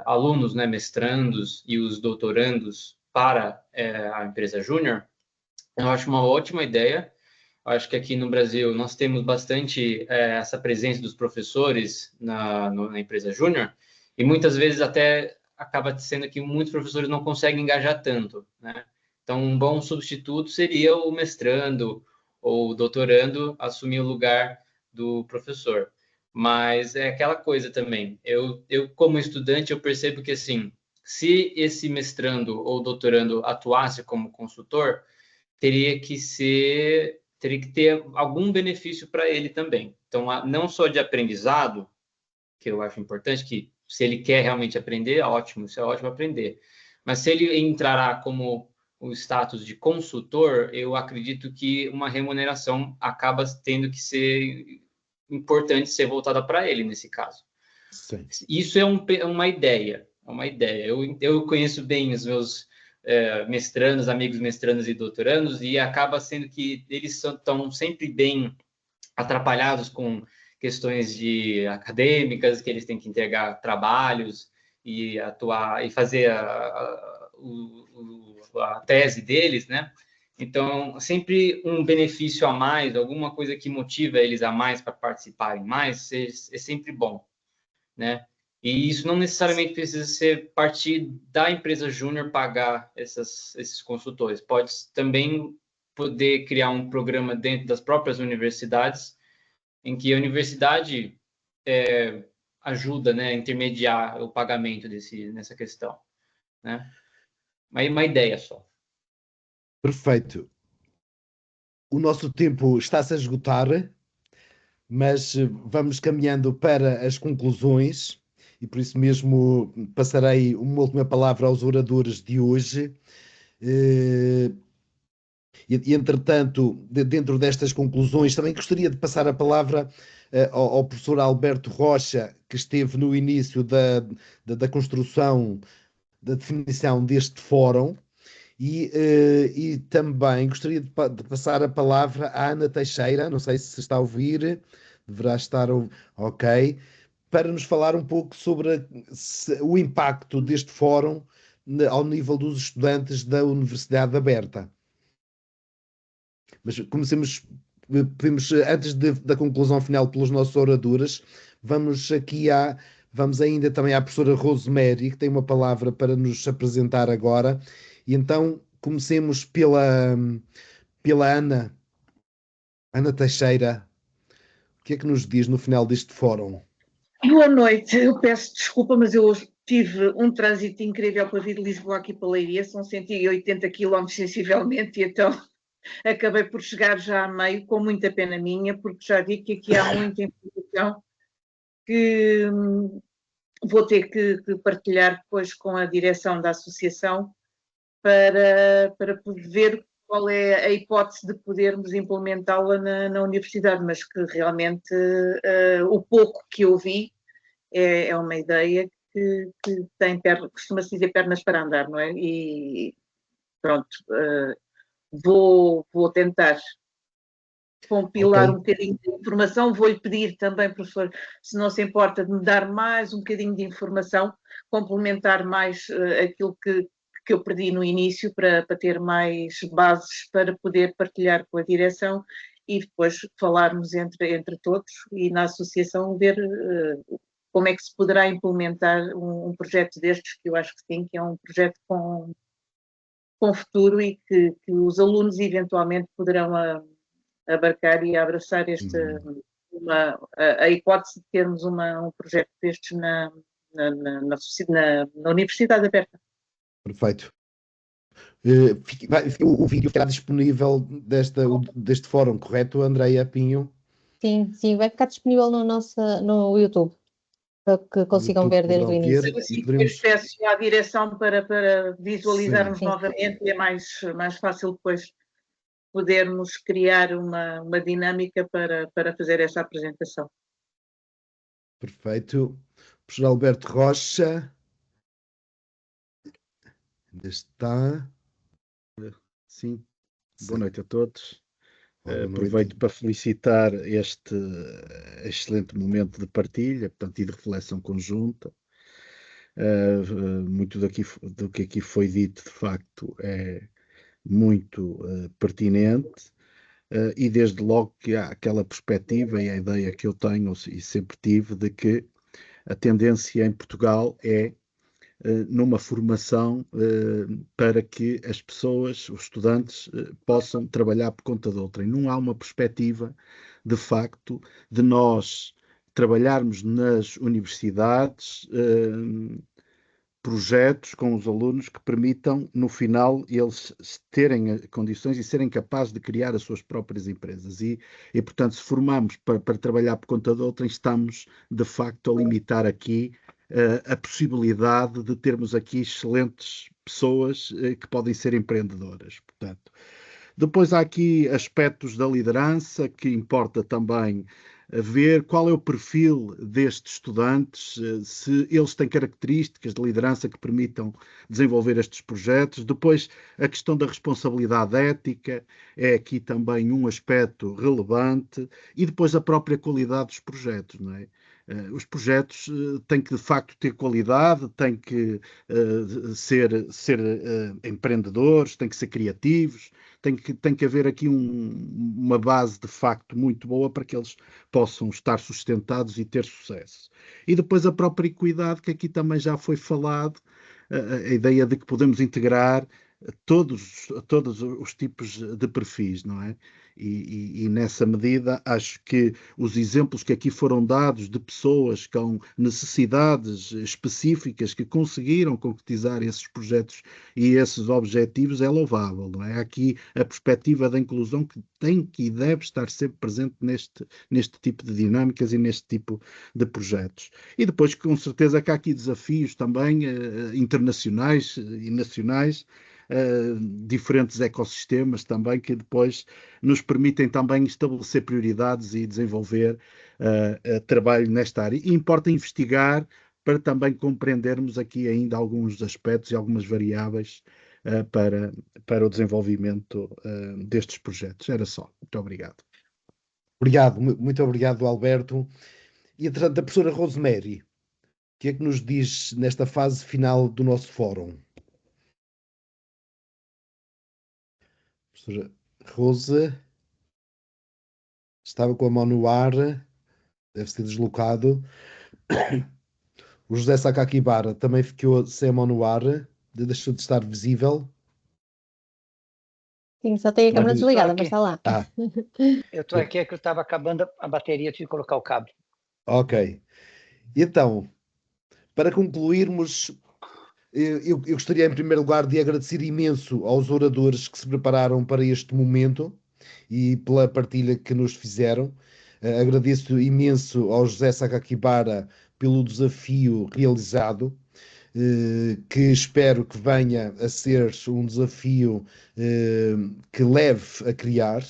alunos, né, mestrandos e os doutorandos para a empresa júnior, eu acho uma ótima ideia. Acho que aqui no Brasil nós temos bastante essa presença dos professores na empresa júnior, e muitas vezes até acaba sendo que muitos professores não conseguem engajar tanto, né? Então, um bom substituto seria o mestrando ou o doutorando assumir o lugar do professor. Mas é aquela coisa também. Eu como estudante, eu percebo que, assim, se esse mestrando ou doutorando atuasse como consultor, teria que ter algum benefício para ele também. Então, não só de aprendizado, que eu acho importante, que se ele quer realmente aprender, ótimo, isso é ótimo aprender. Mas se ele entrará como o status de consultor, eu acredito que uma remuneração acaba tendo que ser importante ser voltada para ele nesse caso. Sim. Isso é uma ideia, é uma ideia. Eu conheço bem os meus mestrandos, amigos mestrandos e doutorandos, e acaba sendo que eles estão sempre bem atrapalhados com questões acadêmicas, que eles têm que entregar trabalhos e atuar e fazer a tese deles, né? Então, sempre um benefício a mais, alguma coisa que motiva eles a mais para participarem mais, é sempre bom, né? E isso não necessariamente precisa ser partir da empresa júnior pagar esses consultores. Pode também poder criar um programa dentro das próprias universidades, em que a universidade ajuda, né, a intermediar o pagamento nessa questão, né? Uma ideia só. Perfeito. O nosso tempo está-se a esgotar, mas vamos caminhando para as conclusões e por isso mesmo passarei uma última palavra aos oradores de hoje. E entretanto, dentro destas conclusões, também gostaria de passar a palavra ao professor Alberto Rocha, que esteve no início da construção, da definição deste fórum. E também gostaria de passar a palavra à Ana Teixeira, não sei se está a ouvir, deverá estar ok, para nos falar um pouco sobre o impacto deste fórum ao nível dos estudantes da Universidade Aberta. Mas podemos, antes da conclusão final pelos nossos oradores, vamos ainda também à professora Rosemary, que tem uma palavra para nos apresentar agora. E então comecemos pela Ana Teixeira. O que é que nos diz no final deste fórum? Boa noite, eu peço desculpa, mas eu hoje tive um trânsito incrível para vir de Lisboa aqui para Leiria, são 180 km sensivelmente, e então acabei por chegar já a meio, com muita pena minha, porque já vi que aqui há muita informação que vou ter que partilhar depois com a direção da associação para ver qual é a hipótese de podermos implementá-la na universidade, mas que realmente o pouco que eu vi é uma ideia que tem costuma-se dizer pernas para andar, não é? E pronto, vou tentar compilar um bocadinho de informação. Vou-lhe pedir também, professor, se não se importa, de me dar mais um bocadinho de informação, complementar mais aquilo que eu perdi no início, para ter mais bases para poder partilhar com a direção e depois falarmos entre todos e na associação ver como é que se poderá implementar um projeto destes, que eu acho que sim, que é um projeto com futuro e que os alunos eventualmente poderão abarcar e abraçar a hipótese de termos um projeto destes na Universidade Aberta. Perfeito. O vídeo ficará disponível deste fórum, correto, Andreia Pinho? Sim, vai ficar disponível no YouTube, para que consigam ver desde o início. Depois peço à direção para visualizarmos novamente, e é mais fácil depois podermos criar uma dinâmica para fazer essa apresentação. Perfeito. Professor Alberto Rocha. Ainda está. Sim. Boa noite a todos. Aproveito para felicitar este excelente momento de partilha, portanto, e de reflexão conjunta. Muito do que aqui foi dito, de facto, é muito pertinente. E desde logo que há aquela perspectiva e a ideia que eu tenho e sempre tive de que a tendência em Portugal é numa formação para que as pessoas, os estudantes, possam trabalhar por conta de outrem. Não há uma perspectiva, de facto, de nós trabalharmos nas universidades projetos com os alunos que permitam, no final, eles terem condições e serem capazes de criar as suas próprias empresas. E portanto, se formamos para trabalhar por conta de outrem, estamos, de facto, a limitar aqui a possibilidade de termos aqui excelentes pessoas que podem ser empreendedoras. Portanto, depois há aqui aspectos da liderança que importa também ver qual é o perfil destes estudantes, se eles têm características de liderança que permitam desenvolver estes projetos. Depois, a questão da responsabilidade ética é aqui também um aspecto relevante e depois a própria qualidade dos projetos, não é? Os projetos têm que, de facto, ter qualidade, têm que ser empreendedores, têm que ser criativos, tem que haver aqui uma base, de facto, muito boa para que eles possam estar sustentados e ter sucesso. E depois a própria equidade, que aqui também já foi falado, a ideia de que podemos integrar todos os tipos de perfis, não é? E nessa medida acho que os exemplos que aqui foram dados de pessoas com necessidades específicas que conseguiram concretizar esses projetos e esses objetivos é louvável, não é? Aqui a perspectiva da inclusão que tem que e deve estar sempre presente neste tipo de dinâmicas e neste tipo de projetos. E depois, com certeza, que há aqui desafios também internacionais e nacionais, diferentes ecossistemas também que depois nos permitem também estabelecer prioridades e desenvolver trabalho nesta área. E importa investigar para também compreendermos aqui ainda alguns aspectos e algumas variáveis para o desenvolvimento destes projetos. Era só. Muito obrigado. Obrigado, muito obrigado, Alberto. E, entretanto, a professora Rosemary, o que é que nos diz nesta fase final do nosso fórum? Professora Rose, estava com a mão no ar, deve ser deslocado. O José Sakakibara também ficou sem a mão no ar, deixou de estar visível. Sim, só tem a câmera desligada, mas está lá. Eu estou aqui, é que eu estava acabando a bateria, tive que colocar o cabo. Ok. Então, para concluirmos, eu gostaria, em primeiro lugar, de agradecer imenso aos oradores que se prepararam para este momento e pela partilha que nos fizeram. Agradeço imenso ao José Sakakibara pelo desafio realizado, que espero que venha a ser um desafio que leve a criar.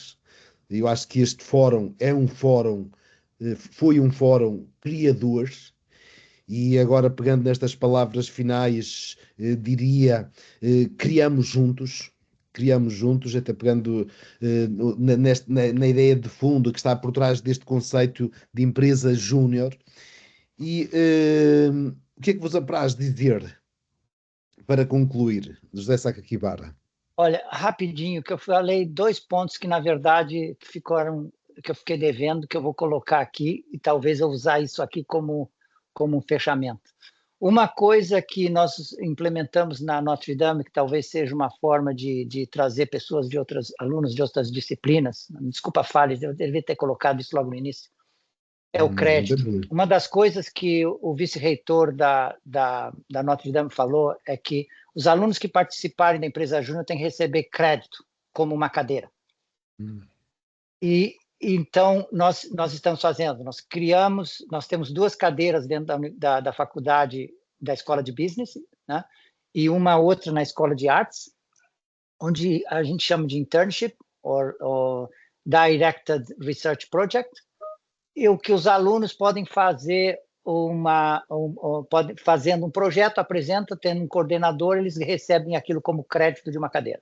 Eu acho que este fórum é um fórum, foi um fórum criador. E agora, pegando nestas palavras finais, diria, criamos juntos, até pegando na ideia de fundo que está por trás deste conceito de empresa júnior. E o que é que vos apraz dizer para concluir, José Sakakibara? Olha, rapidinho, que eu falei 2 pontos que, na verdade, ficaram, que eu fiquei devendo, que eu vou colocar aqui, e talvez eu usar isso aqui como um fechamento. Uma coisa que nós implementamos na Notre Dame, que talvez seja uma forma de trazer pessoas alunos de outras disciplinas, desculpa a falha, eu devia ter colocado isso logo no início, é o crédito. Uma das coisas que o vice-reitor da Notre Dame falou é que os alunos que participarem da empresa júnior têm que receber crédito como uma cadeira. E então nós estamos fazendo, nós temos 2 cadeiras dentro da faculdade, da escola de business, né? E uma outra na escola de artes, onde a gente chama de internship or directed research project, e o que os alunos podem fazer fazendo um projeto, apresenta, tendo um coordenador, eles recebem aquilo como crédito de uma cadeira,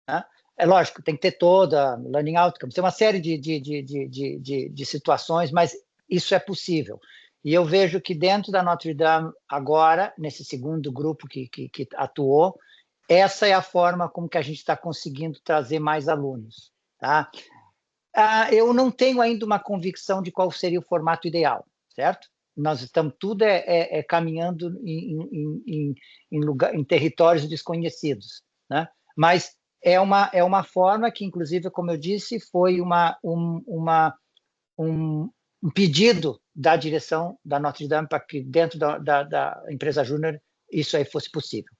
né? É lógico, tem que ter toda learning outcomes, tem uma série de situações, mas isso é possível. E eu vejo que dentro da Notre Dame, agora, nesse segundo grupo que atuou, essa é a forma como que a gente está conseguindo trazer mais alunos. Tá? Eu não tenho ainda uma convicção de qual seria o formato ideal, certo? Nós estamos tudo caminhando em territórios desconhecidos, né? Mas é uma forma que, inclusive, como eu disse, foi um pedido da direção da Notre Dame para que dentro da empresa júnior isso aí fosse possível.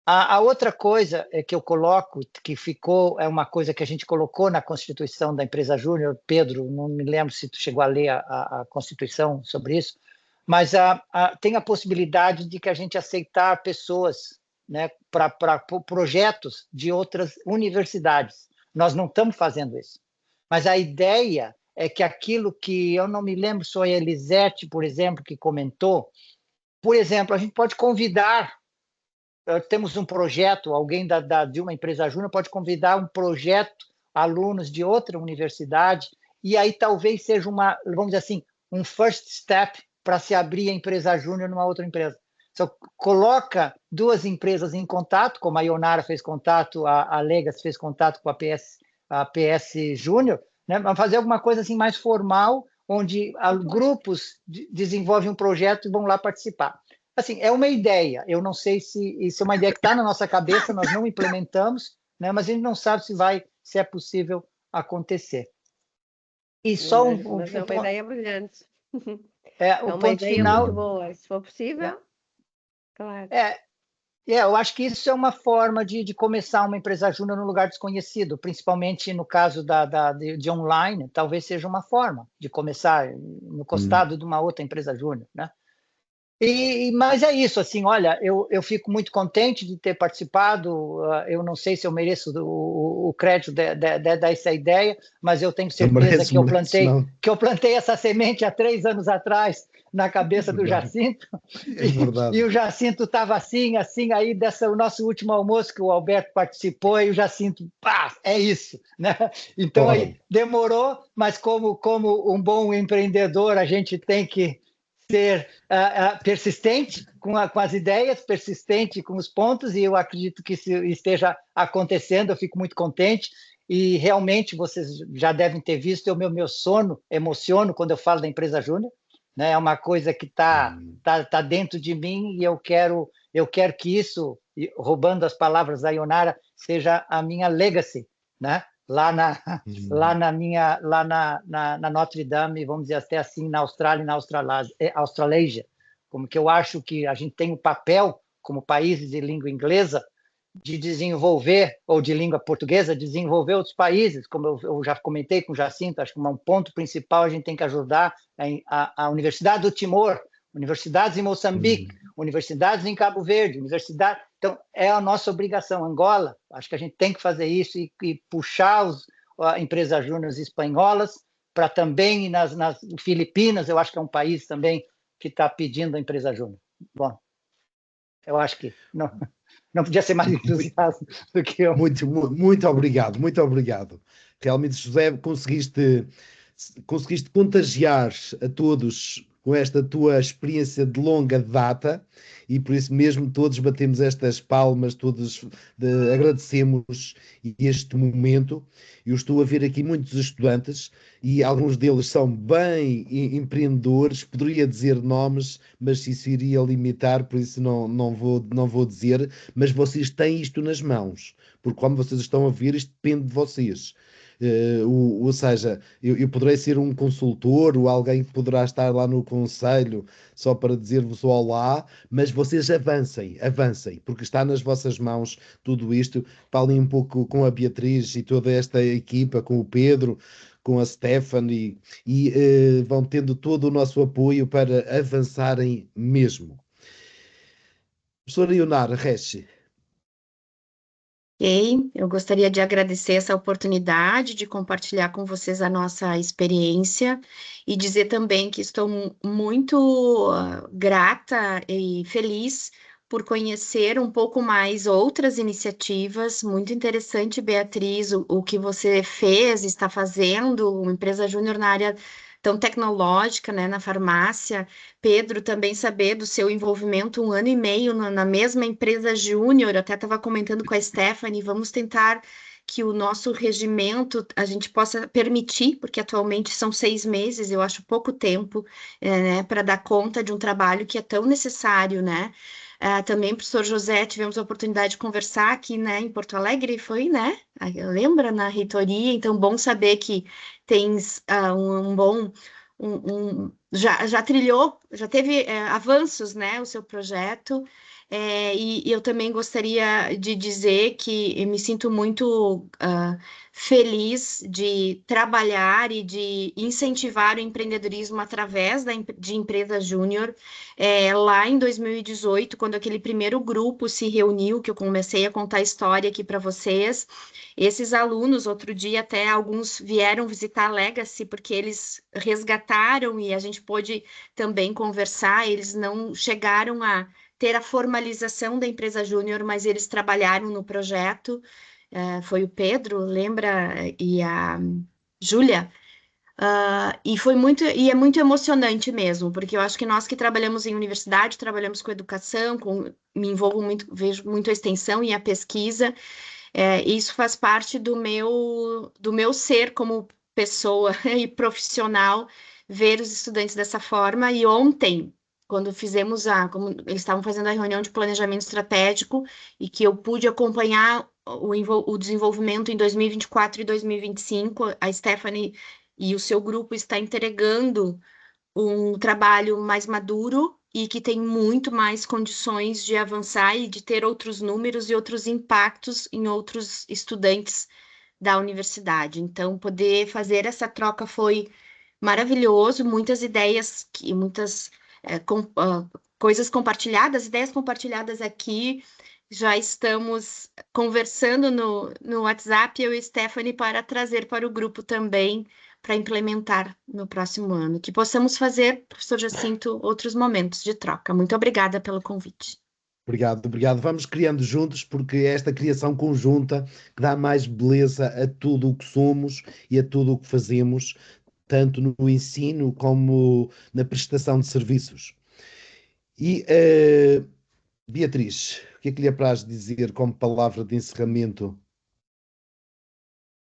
A outra coisa que eu coloco, que ficou, é uma coisa que a gente colocou na Constituição da empresa júnior, Pedro, não me lembro se tu chegou a ler a Constituição sobre isso, mas tem a possibilidade de que a gente aceitar pessoas, né, para projetos de outras universidades. Nós não estamos fazendo isso. Mas a ideia é que aquilo que, eu não me lembro se foi a Elisete, por exemplo, que comentou, por exemplo, a gente pode convidar, temos um projeto, alguém de uma empresa júnior pode convidar um projeto, alunos de outra universidade, e aí talvez seja vamos dizer assim, um first step para se abrir a empresa júnior numa outra empresa. Então, coloca duas empresas em contato, como a Ionara fez contato, a Legacy fez contato com a PS Júnior, né? Vamos fazer alguma coisa assim mais formal, onde grupos desenvolvem um projeto e vão lá participar. Assim, é uma ideia, eu não sei se isso é uma ideia que está na nossa cabeça, nós não implementamos, né? Mas a gente não sabe se é possível acontecer. E só mas é uma ideia brilhante. É uma ponto ideia final. muito boa, se for possível, claro. Eu acho que isso é uma forma de começar uma empresa júnior num lugar desconhecido, principalmente no caso de online, talvez seja uma forma de começar no costado de uma outra empresa júnior, né? Mas é isso, assim, olha, eu fico muito contente de ter participado, eu não sei se eu mereço o crédito dessa ideia, mas eu tenho certeza que eu plantei essa semente há 3 anos atrás na cabeça do Jacinto, e o Jacinto estava assim, aí o nosso último almoço que o Alberto participou, e o Jacinto, pá, é isso, né? Então aí demorou, mas como um bom empreendedor, a gente tem que ser persistente com as ideias, persistente com os pontos, e eu acredito que isso esteja acontecendo, eu fico muito contente, e realmente vocês já devem ter visto, eu me emociono quando eu falo da empresa júnior, né? É uma coisa que tá dentro de mim, e eu quero que isso, roubando as palavras da Ionara, seja a minha legacy, né? Lá na Notre Dame, vamos dizer até assim, na Austrália e na Australasia, como que eu acho que a gente tem um papel, como países de língua inglesa, de desenvolver, ou de língua portuguesa, desenvolver outros países, como eu já comentei com o Jacinto, acho que um ponto principal a gente tem que ajudar a Universidade do Timor, universidades em Moçambique, universidades em Cabo Verde, então é a nossa obrigação. Angola, acho que a gente tem que fazer isso e puxar as empresas júniores espanholas para também nas Filipinas, eu acho que é um país também que está pedindo a empresa júnior. Bom, eu acho que não podia ser mais entusiasta do que eu. Muito obrigado, muito obrigado. Realmente, José, conseguiste contagiar a todos com esta tua experiência de longa data, e por isso mesmo todos batemos estas palmas, todos agradecemos este momento. Eu estou a ver aqui muitos estudantes e alguns deles são bem empreendedores, poderia dizer nomes, mas isso iria limitar, por isso não vou dizer, mas vocês têm isto nas mãos, porque como vocês estão a ver, isto depende de vocês. Ou seja, eu poderei ser um consultor ou alguém que poderá estar lá no conselho só para dizer-vos olá, mas vocês avancem, porque está nas vossas mãos tudo isto. Falem um pouco com a Beatriz e toda esta equipa, com o Pedro, com a Stephanie, e vão tendo todo o nosso apoio para avançarem mesmo. Professora Ionara Reche. Eu gostaria de agradecer essa oportunidade de compartilhar com vocês a nossa experiência e dizer também que estou muito grata e feliz por conhecer um pouco mais outras iniciativas. Muito interessante, Beatriz, o que você fez, está fazendo, uma empresa júnior na área tão tecnológica, né, na farmácia. Pedro, também saber do seu envolvimento 1 ano e meio na mesma empresa júnior. Eu até estava comentando com a Stephanie, vamos tentar que o nosso regimento a gente possa permitir, porque atualmente são 6 meses, eu acho pouco tempo, né, para dar conta de um trabalho que é tão necessário, né? Também, professor José, tivemos a oportunidade de conversar aqui, né, em Porto Alegre, foi, né? Lembra, na reitoria, então, bom saber que tens um bom... já trilhou, já teve avanços, né, o seu projeto, e eu também gostaria de dizer que eu me sinto muito feliz de trabalhar e de incentivar o empreendedorismo através de empresa júnior. Lá em 2018, quando aquele primeiro grupo se reuniu, que eu comecei a contar a história aqui para vocês, esses alunos, outro dia até alguns vieram visitar a Legacy, porque eles resgataram e a gente pôde também conversar, eles não chegaram a ter a formalização da empresa júnior, mas eles trabalharam no projeto, foi o Pedro, lembra? E a Júlia. E é muito emocionante mesmo, porque eu acho que nós que trabalhamos em universidade, trabalhamos com educação, me envolvo muito, vejo muito a extensão e a pesquisa, isso faz parte do meu ser como pessoa e profissional, ver os estudantes dessa forma. E ontem, quando fizemos como eles estavam fazendo a reunião de planejamento estratégico, e que eu pude acompanhar o desenvolvimento em 2024 e 2025, a Stephanie e o seu grupo está entregando um trabalho mais maduro e que tem muito mais condições de avançar e de ter outros números e outros impactos em outros estudantes da universidade. Então, poder fazer essa troca foi maravilhoso, muitas ideias, muitas coisas compartilhadas, ideias compartilhadas aqui. Já estamos conversando no WhatsApp, eu e Stephanie, para trazer para o grupo também, para implementar no próximo ano. Que possamos fazer, professor Jacinto, outros momentos de troca. Muito obrigada pelo convite. Obrigado, obrigado. Vamos criando juntos, porque é esta criação conjunta que dá mais beleza a tudo o que somos e a tudo o que fazemos, tanto no ensino como na prestação de serviços. E, Beatriz, o que é que lhe apraz dizer como palavra de encerramento?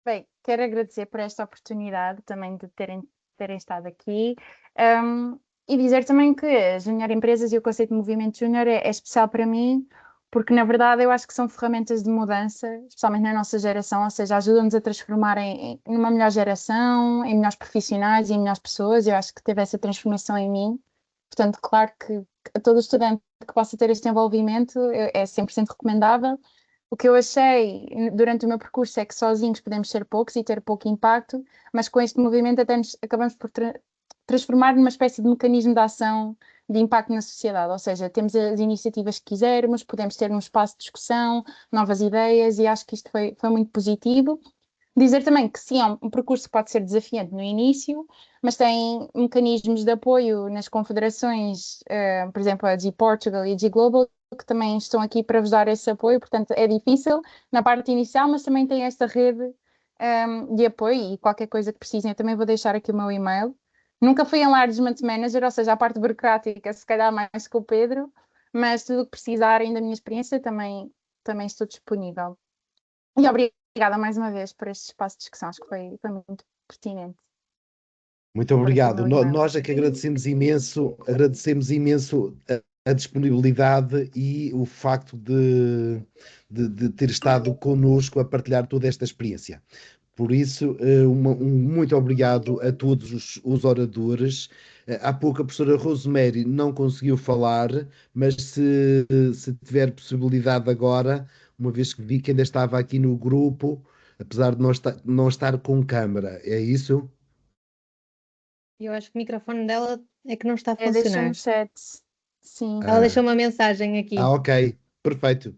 Bem, quero agradecer por esta oportunidade também de terem estado aqui, e dizer também que as Júnior Empresas e o conceito de movimento júnior é especial para mim, porque na verdade eu acho que são ferramentas de mudança, especialmente na nossa geração, ou seja, ajudam-nos a transformar em uma melhor geração, em melhores profissionais e em melhores pessoas. Eu acho que teve essa transformação em mim. Portanto, claro que a todo estudante que possa ter este envolvimento é 100% recomendável. O que eu achei durante o meu percurso é que sozinhos podemos ser poucos e ter pouco impacto, mas com este movimento até acabamos por transformar numa espécie de mecanismo de ação de impacto na sociedade, ou seja, temos as iniciativas que quisermos, podemos ter um espaço de discussão, novas ideias, e acho que isto foi muito positivo. Dizer também que sim, um percurso pode ser desafiante no início, mas tem mecanismos de apoio nas confederações, por exemplo, a G-Portugal e a G-Global, que também estão aqui para vos dar esse apoio. Portanto, é difícil na parte inicial, mas também tem esta rede de apoio, e qualquer coisa que precisem, eu também vou deixar aqui o meu e-mail. Nunca fui enlargement manager, ou seja, a parte burocrática, se calhar mais com o Pedro, mas tudo o que precisarem da minha experiência também estou disponível. E obrigada mais uma vez por este espaço de discussão, acho que foi muito pertinente. Muito obrigado. Nós é que agradecemos imenso a disponibilidade e o facto de ter estado connosco a partilhar toda esta experiência. Por isso, muito obrigado a todos os oradores. Há pouco a professora Rosemary não conseguiu falar, mas se tiver possibilidade agora, uma vez que vi que ainda estava aqui no grupo, apesar de não estar com câmara, é isso? Eu acho que o microfone dela é que não está a Deixa funcionar. no chat, sim. Ela deixou uma mensagem aqui. Ok, perfeito.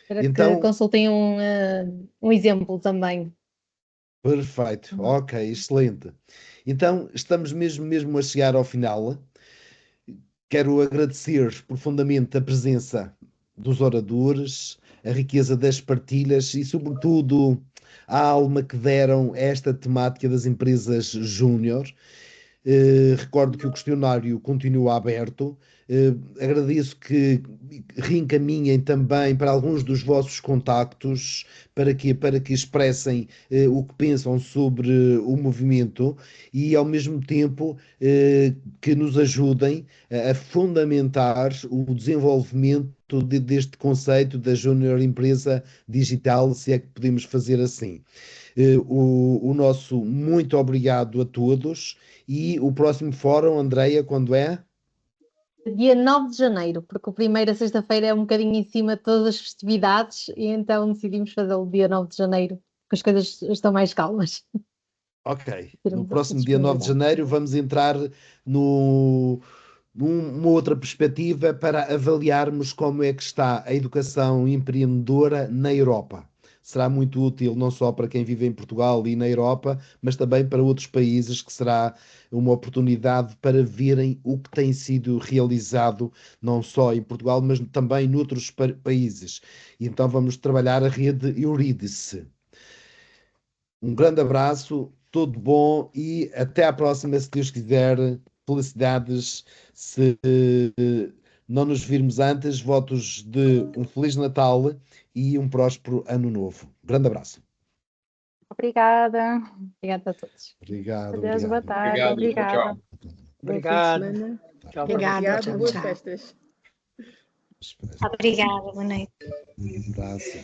Para Então, que consultem um exemplo também. perfeito, ok, excelente. Então, estamos mesmo a chegar ao final. Quero agradecer profundamente a presença dos oradores, a riqueza das partilhas e, sobretudo, a alma que deram a esta temática das empresas júnior. Recordo que o questionário continua aberto. Agradeço que reencaminhem também para alguns dos vossos contactos para que expressem o que pensam sobre o movimento e, ao mesmo tempo, que nos ajudem a fundamentar o desenvolvimento deste conceito da Júnior Empresa Digital, se é que podemos fazer assim. O nosso muito obrigado a todos e o próximo fórum, Andreia, quando é? Dia 9 de janeiro, porque o primeiro, a sexta-feira, é um bocadinho em cima de todas as festividades e então decidimos fazê-lo dia 9 de janeiro, porque as coisas estão mais calmas. Ok. No próximo dia 9 de janeiro vamos entrar numa outra perspectiva para avaliarmos como é que está a educação empreendedora na Europa. Será muito útil não só para quem vive em Portugal e na Europa, mas também para outros países, que será uma oportunidade para verem o que tem sido realizado, não só em Portugal, mas também noutros países. E então vamos trabalhar a rede Eurídice. Um grande abraço, tudo bom e até à próxima, se Deus quiser. Felicidades. Se não nos virmos antes, votos de um Feliz Natal e um próspero Ano Novo. Grande abraço. Obrigada. Obrigada a todos. Obrigado. Adeus, boa tarde. Obrigado, Obrigada. tchau. Obrigado. Bom fim de semana. Tchau, Obrigada, Obrigado, tchau, boas tchau. festas. Obrigada, boa noite. Um abraço.